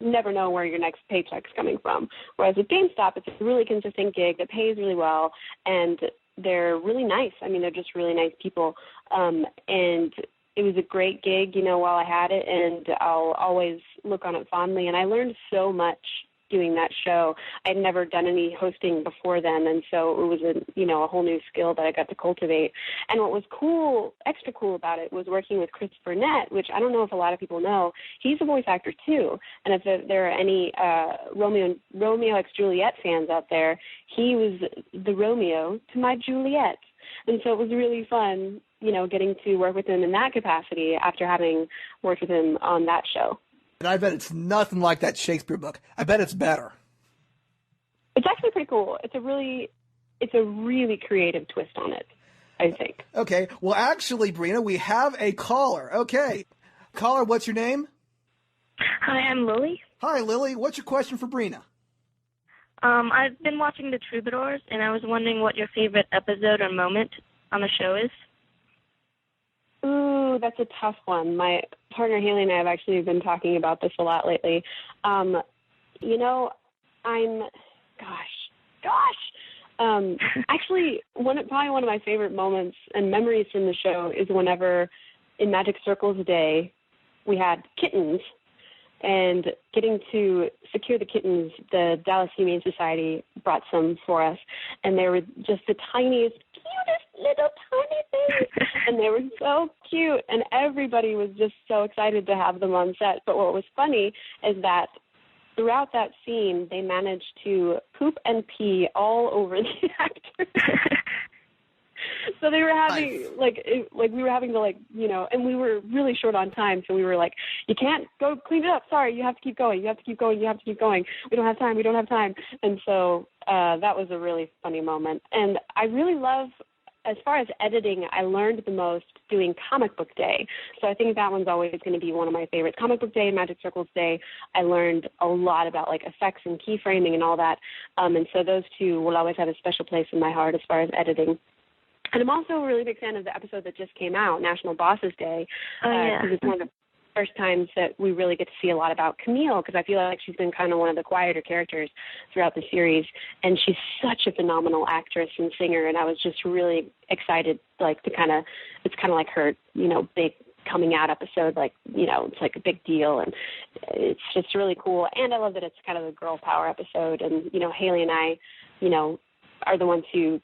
never know where your next paycheck's coming from. Whereas with GameStop, it's a really consistent gig that pays really well, and they're really nice. I mean, they're just really nice people, and it was a great gig, while I had it, and I'll always look on it fondly. And I learned so much doing that show. I'd never done any hosting before then, and so it was a whole new skill that I got to cultivate. And what was cool, extra cool about it, was working with Chris Burnett, which I don't know if a lot of people know. He's a voice actor too, and if there are any Romeo x Juliet fans out there, he was the Romeo to my Juliet. And so it was really fun, getting to work with him in that capacity after having worked with him on that show. And I bet it's nothing like that Shakespeare book. I bet it's better. It's actually pretty cool. It's a really creative twist on it, I think. Okay. Well, actually, Brina, we have a caller. Okay. Caller, what's your name? Hi, I'm Lily. Hi, Lily. What's your question for Brina? I've been watching the Troubadours, and I was wondering what your favorite episode or moment on the show is. Ooh, that's a tough one. My partner Haley and I have actually been talking about this a lot lately. Actually, probably one of my favorite moments and memories from the show is whenever in Magic Circle's day we had kittens, and getting to secure the kittens, the Dallas Humane Society brought some for us, and they were just the tiniest, cutest little tiny things, and they were so cute, and everybody was just so excited to have them on set. But what was funny is that throughout that scene, they managed to poop and pee all over the actors. So they were having, we were having to, and we were really short on time, so we were like, you can't go clean it up. Sorry, you have to keep going. You have to keep going. We don't have time. And so that was a really funny moment. And I really love, as far as editing, I learned the most doing Comic Book Day. So I think that one's always going to be one of my favorites. Comic Book Day and Magic Circles Day, I learned a lot about, effects and keyframing and all that. And so those two will always have a special place in my heart as far as editing. And I'm also a really big fan of the episode that just came out, National Bosses Day. Because it's one of the first times that we really get to see a lot about Camille, because I feel like she's been kind of one of the quieter characters throughout the series. And she's such a phenomenal actress and singer, and I was just really excited, it's kind of like her, big coming out episode, it's like a big deal, and it's just really cool. And I love that it's kind of a girl power episode, and, Haley and I, are the ones who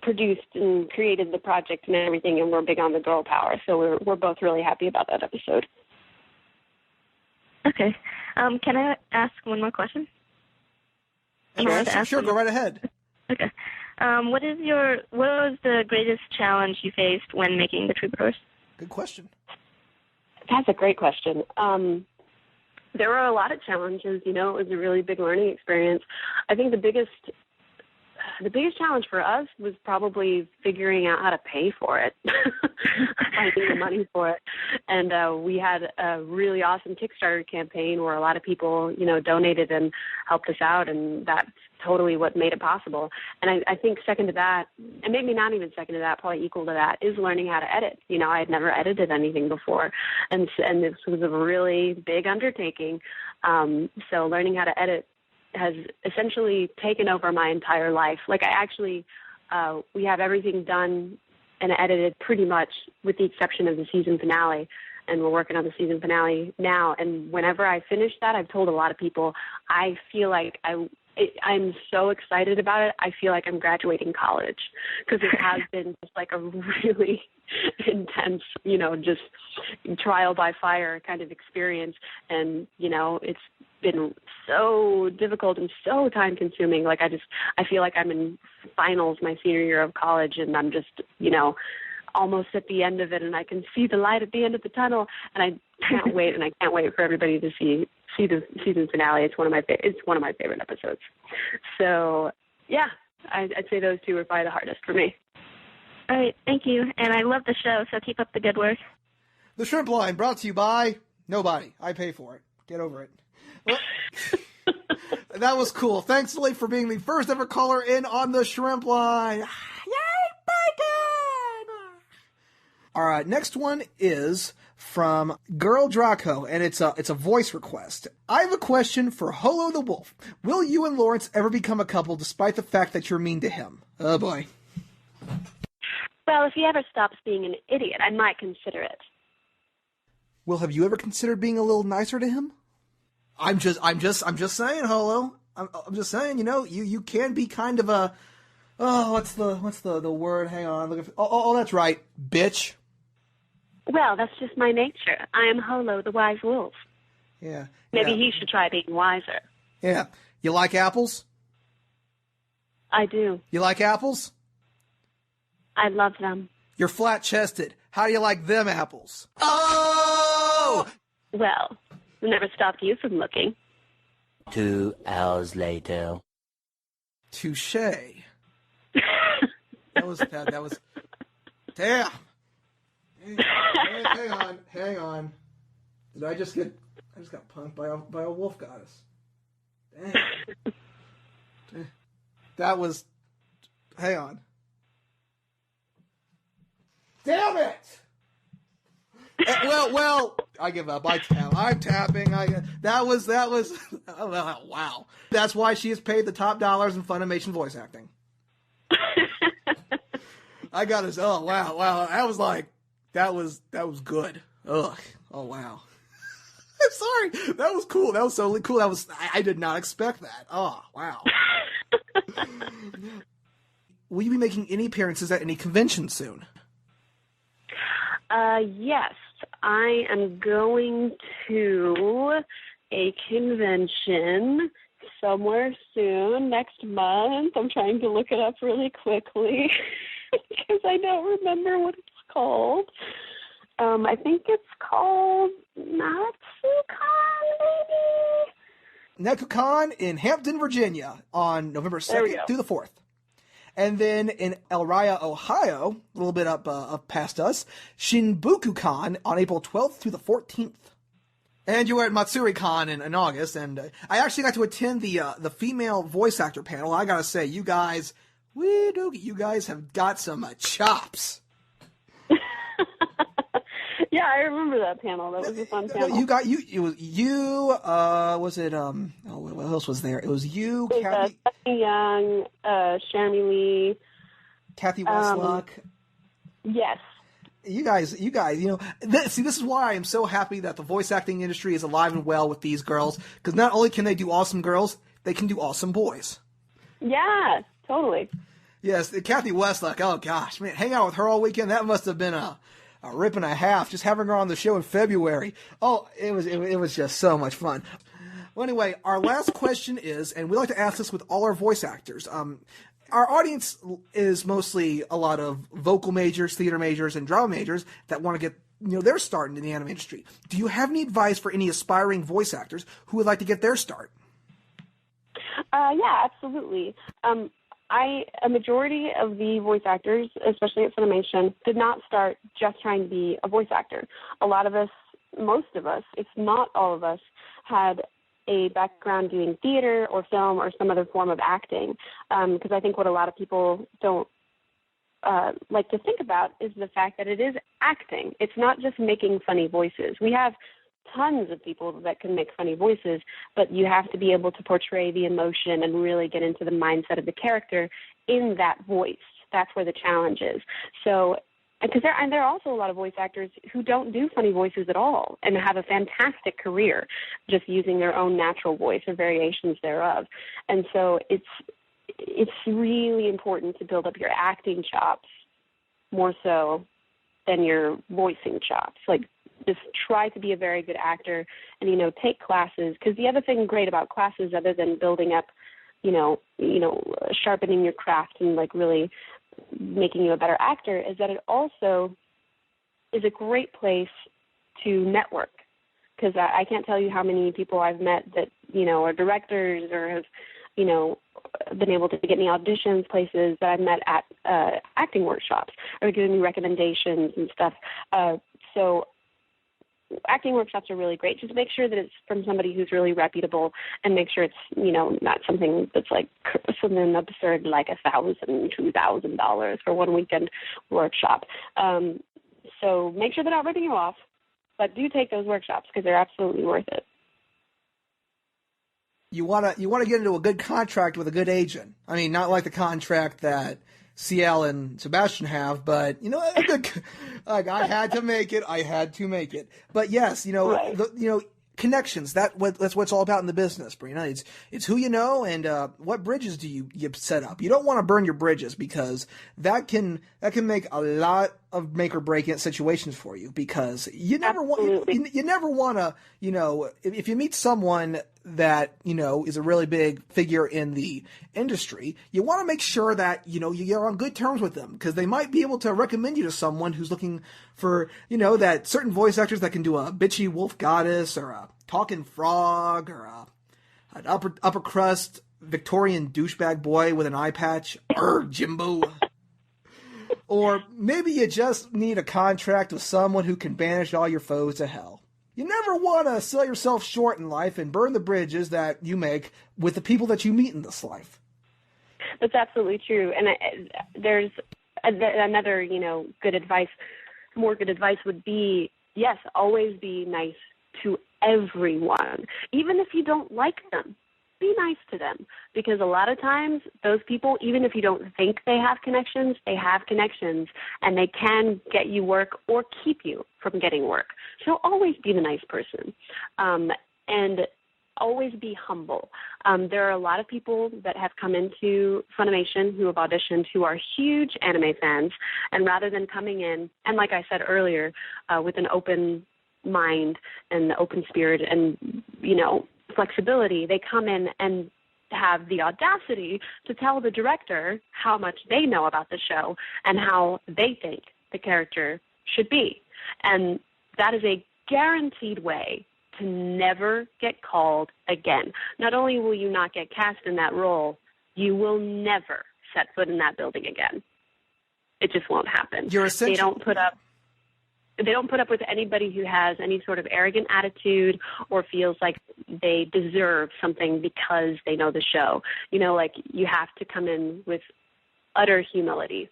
produced and created the project and everything, and we're big on the girl power, so we're both really happy about that episode. Okay. Can I ask one more question? Sure, go right ahead. Okay. What was the greatest challenge you faced when making the Troubadours? Good question. That's a great question. There were a lot of challenges. It was a really big learning experience. I think the biggest challenge for us was probably figuring out how to pay for it, finding the money for it. And we had a really awesome Kickstarter campaign where a lot of people, donated and helped us out, and that's totally what made it possible. And I think second to that, and maybe not even second to that, probably equal to that, is learning how to edit. I had never edited anything before, and this was a really big undertaking. So learning how to edit has essentially taken over my entire life. We have everything done and edited pretty much with the exception of the season finale, and we're working on the season finale now. And whenever I finish that, I've told a lot of people, I feel like I'm so excited about it. I feel like I'm graduating college, because it has been just a really intense, just trial by fire kind of experience. And, it's been so difficult and so time consuming. I feel like I'm in finals my senior year of college, and I'm just, almost at the end of it, and I can see the light at the end of the tunnel, and I can't wait, and I can't wait for everybody to see the season finale. It's one of my favorite episodes. So yeah, I'd say those two are probably the hardest for me. All right, thank you, and I love the show, so keep up the good work. The Shrimp Line brought to you by nobody. I pay for it. Get over it. Well, that was cool. Thanks, Lily, for being the first ever caller in on the Shrimp Line. Yay, bacon! All right, next one is from Girl Draco, and it's a voice request. I have a question for Holo the Wolf. Will you and Lawrence ever become a couple despite the fact that you're mean to him? Oh, boy. Well, if he ever stops being an idiot, I might consider it. Well, have you ever considered being a little nicer to him? I'm just saying, Holo. I'm just saying, you can be kind of a, what's the word? Hang on, look. Oh, that's right, bitch. Well, that's just my nature. I am Holo, the wise wolf. Yeah. Maybe he should try being wiser. Yeah. You like apples? I do. You like apples? I love them. You're flat-chested. How do you like them apples? Oh! Well, it never stopped you from looking. 2 hours later. Touché. That was. Damn. Hang on. I just got punked by a wolf goddess. Damn. That was. Hang on. Damn it! Well, I give up. I'm tapping. That was. Oh, wow. That's why she is paid the top dollars in Funimation voice acting. I got his. Oh, wow. That was good. Ugh. Oh, wow. I'm sorry. That was cool. That was totally cool. I did not expect that. Oh, wow. Will you be making any appearances at any convention soon? Yes. I am going to a convention somewhere soon, next month. I'm trying to look it up really quickly because I don't remember what it's called. I think it's called NetsuCon, maybe? NetsuCon in Hampton, Virginia on November 2nd through the 4th. And then in El Raya, Ohio, a little bit up past us, Shinbuku-con on April 12th through the 14th. And you were at Matsuri-con in August, and I actually got to attend the female voice actor panel. I gotta say, you guys have got some chops. Yeah, I remember that panel. That was a fun panel. What else was there? It was you, Kathy Young, Shammy Lee, Kathy Westlock. Yes. You guys, this is why I am so happy that the voice acting industry is alive and well with these girls, because not only can they do awesome girls, they can do awesome boys. Yeah, totally. Yes, Kathy Westlock, oh gosh, man, hang out with her all weekend, that must have been a rip and a half, just having her on the show in February. Oh, it was just so much fun. Well, anyway, our last question is, and we like to ask this with all our voice actors, our audience is mostly a lot of vocal majors, theater majors, and drama majors that want to get their start in the anime industry. Do you have any advice for any aspiring voice actors who would like to get their start? Yeah, absolutely. A majority of the voice actors, especially at Funimation, did not start just trying to be a voice actor. A lot of us, most of us, if not all of us, had a background doing theater or film or some other form of acting. Because I think what a lot of people don't like to think about is the fact that it is acting. It's not just making funny voices. We have tons of people that can make funny voices, but you have to be able to portray the emotion and really get into the mindset of the character in that voice. That's where the challenge is. So, because there are also a lot of voice actors who don't do funny voices at all and have a fantastic career just using their own natural voice or variations thereof. And so it's really important to build up your acting chops more so than your voicing chops. Like, just try to be a very good actor and, take classes. Because the other thing great about classes, other than building up, sharpening your craft and, like, really making you a better actor is that it also is a great place to network. Because I can't tell you how many people I've met that, are directors or have, been able to get me auditions, places that I've met at acting workshops or giving me recommendations and stuff. So acting workshops are really great. Just make sure that it's from somebody who's really reputable, and make sure it's, not something that's like something absurd like $1,000, $2,000 for one weekend workshop. So make sure they're not ripping you off, but do take those workshops because they're absolutely worth it. You want to get into a good contract with a good agent. I mean, not like the contract that Ciel and Sebastian have, but a good. Like, I had to make it. But yes, right. Connections. That's what it's all about in the business, Brina. It's who you know and what bridges do you set up. You don't want to burn your bridges because that can make a lot of make or break situations for you, because you never want to if you meet someone that is a really big figure in the industry, you want to make sure that you're on good terms with them, because they might be able to recommend you to someone who's looking for that certain voice actors that can do a bitchy wolf goddess or a talking frog or an upper crust Victorian douchebag boy with an eye patch. Jimbo. Or maybe you just need a contract with someone who can banish all your foes to hell. You never want to sell yourself short in life and burn the bridges that you make with the people that you meet in this life. That's absolutely true. And there's another, good advice. More good advice would be, yes, always be nice to everyone. Even if you don't like them, be nice to them. Because a lot of times those people, even if you don't think they have connections, and they can get you work or keep you from getting work. So always be the nice person. And always be humble. There are a lot of people that have come into Funimation who have auditioned who are huge anime fans, and rather than coming in, and like I said earlier, with an open mind and open spirit and, flexibility, they come in and have the audacity to tell the director how much they know about the show and how they think the character should be. And that is a guaranteed way to never get called again. Not only will you not get cast in that role, you will never set foot in that building again. It just won't happen. They don't put up with anybody who has any sort of arrogant attitude or feels like they deserve something because they know the show. You have to come in with utter humility.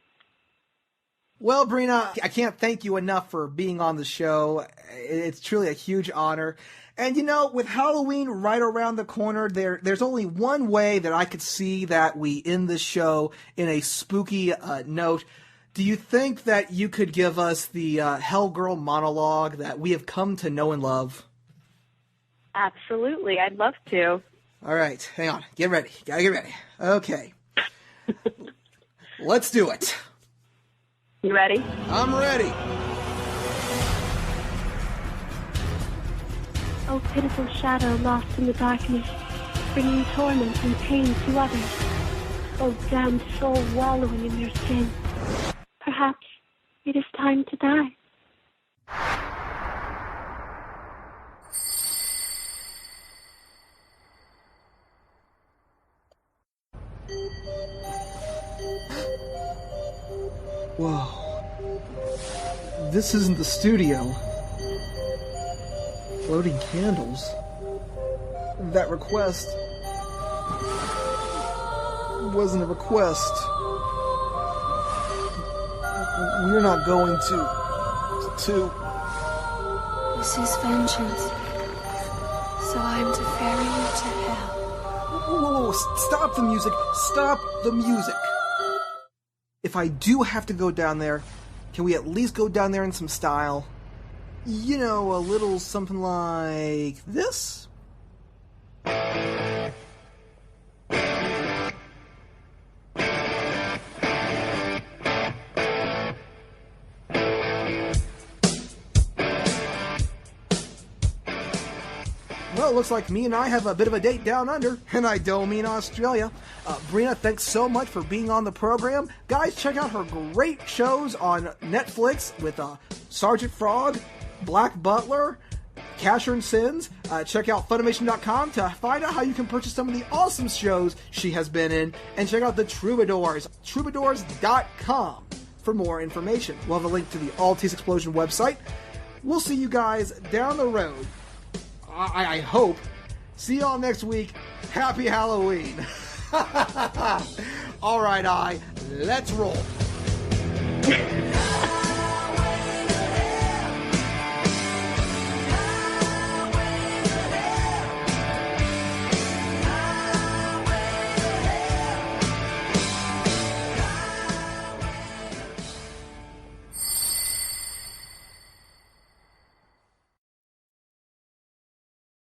Well, Brina, I can't thank you enough for being on the show. It's truly a huge honor. And, with Halloween right around the corner, there's only one way that I could see that we end this show in a spooky note. Do you think that you could give us the Hell Girl monologue that we have come to know and love? Absolutely. I'd love to. All right. Hang on. Get ready. Gotta get ready. Okay. Let's do it. You ready? I'm ready. Oh, pitiful shadow lost in the darkness, bringing torment and pain to others. Oh, damned soul wallowing in your sin. Perhaps it is time to die. Whoa. This isn't the studio. Floating candles. That request wasn't a request. We're not going to... This is vengeance. So I'm to ferry you to hell. Whoa, stop the music. Stop the music. If I do have to go down there, can we at least go down there in some style? A little something like this? Well, it looks like me and I have a bit of a date down under, and I don't mean Australia. Brina, thanks so much for being on the program. Guys, check out her great shows on Netflix with Sergeant Frog, Black Butler, Casher and Sins. Check out Funimation.com to find out how you can purchase some of the awesome shows she has been in. And check out the Troubadours, Troubadours.com for more information. We'll have a link to the All Taste Explosion website. We'll see you guys down the road. I hope. See y'all next week. Happy Halloween. All right, let's roll.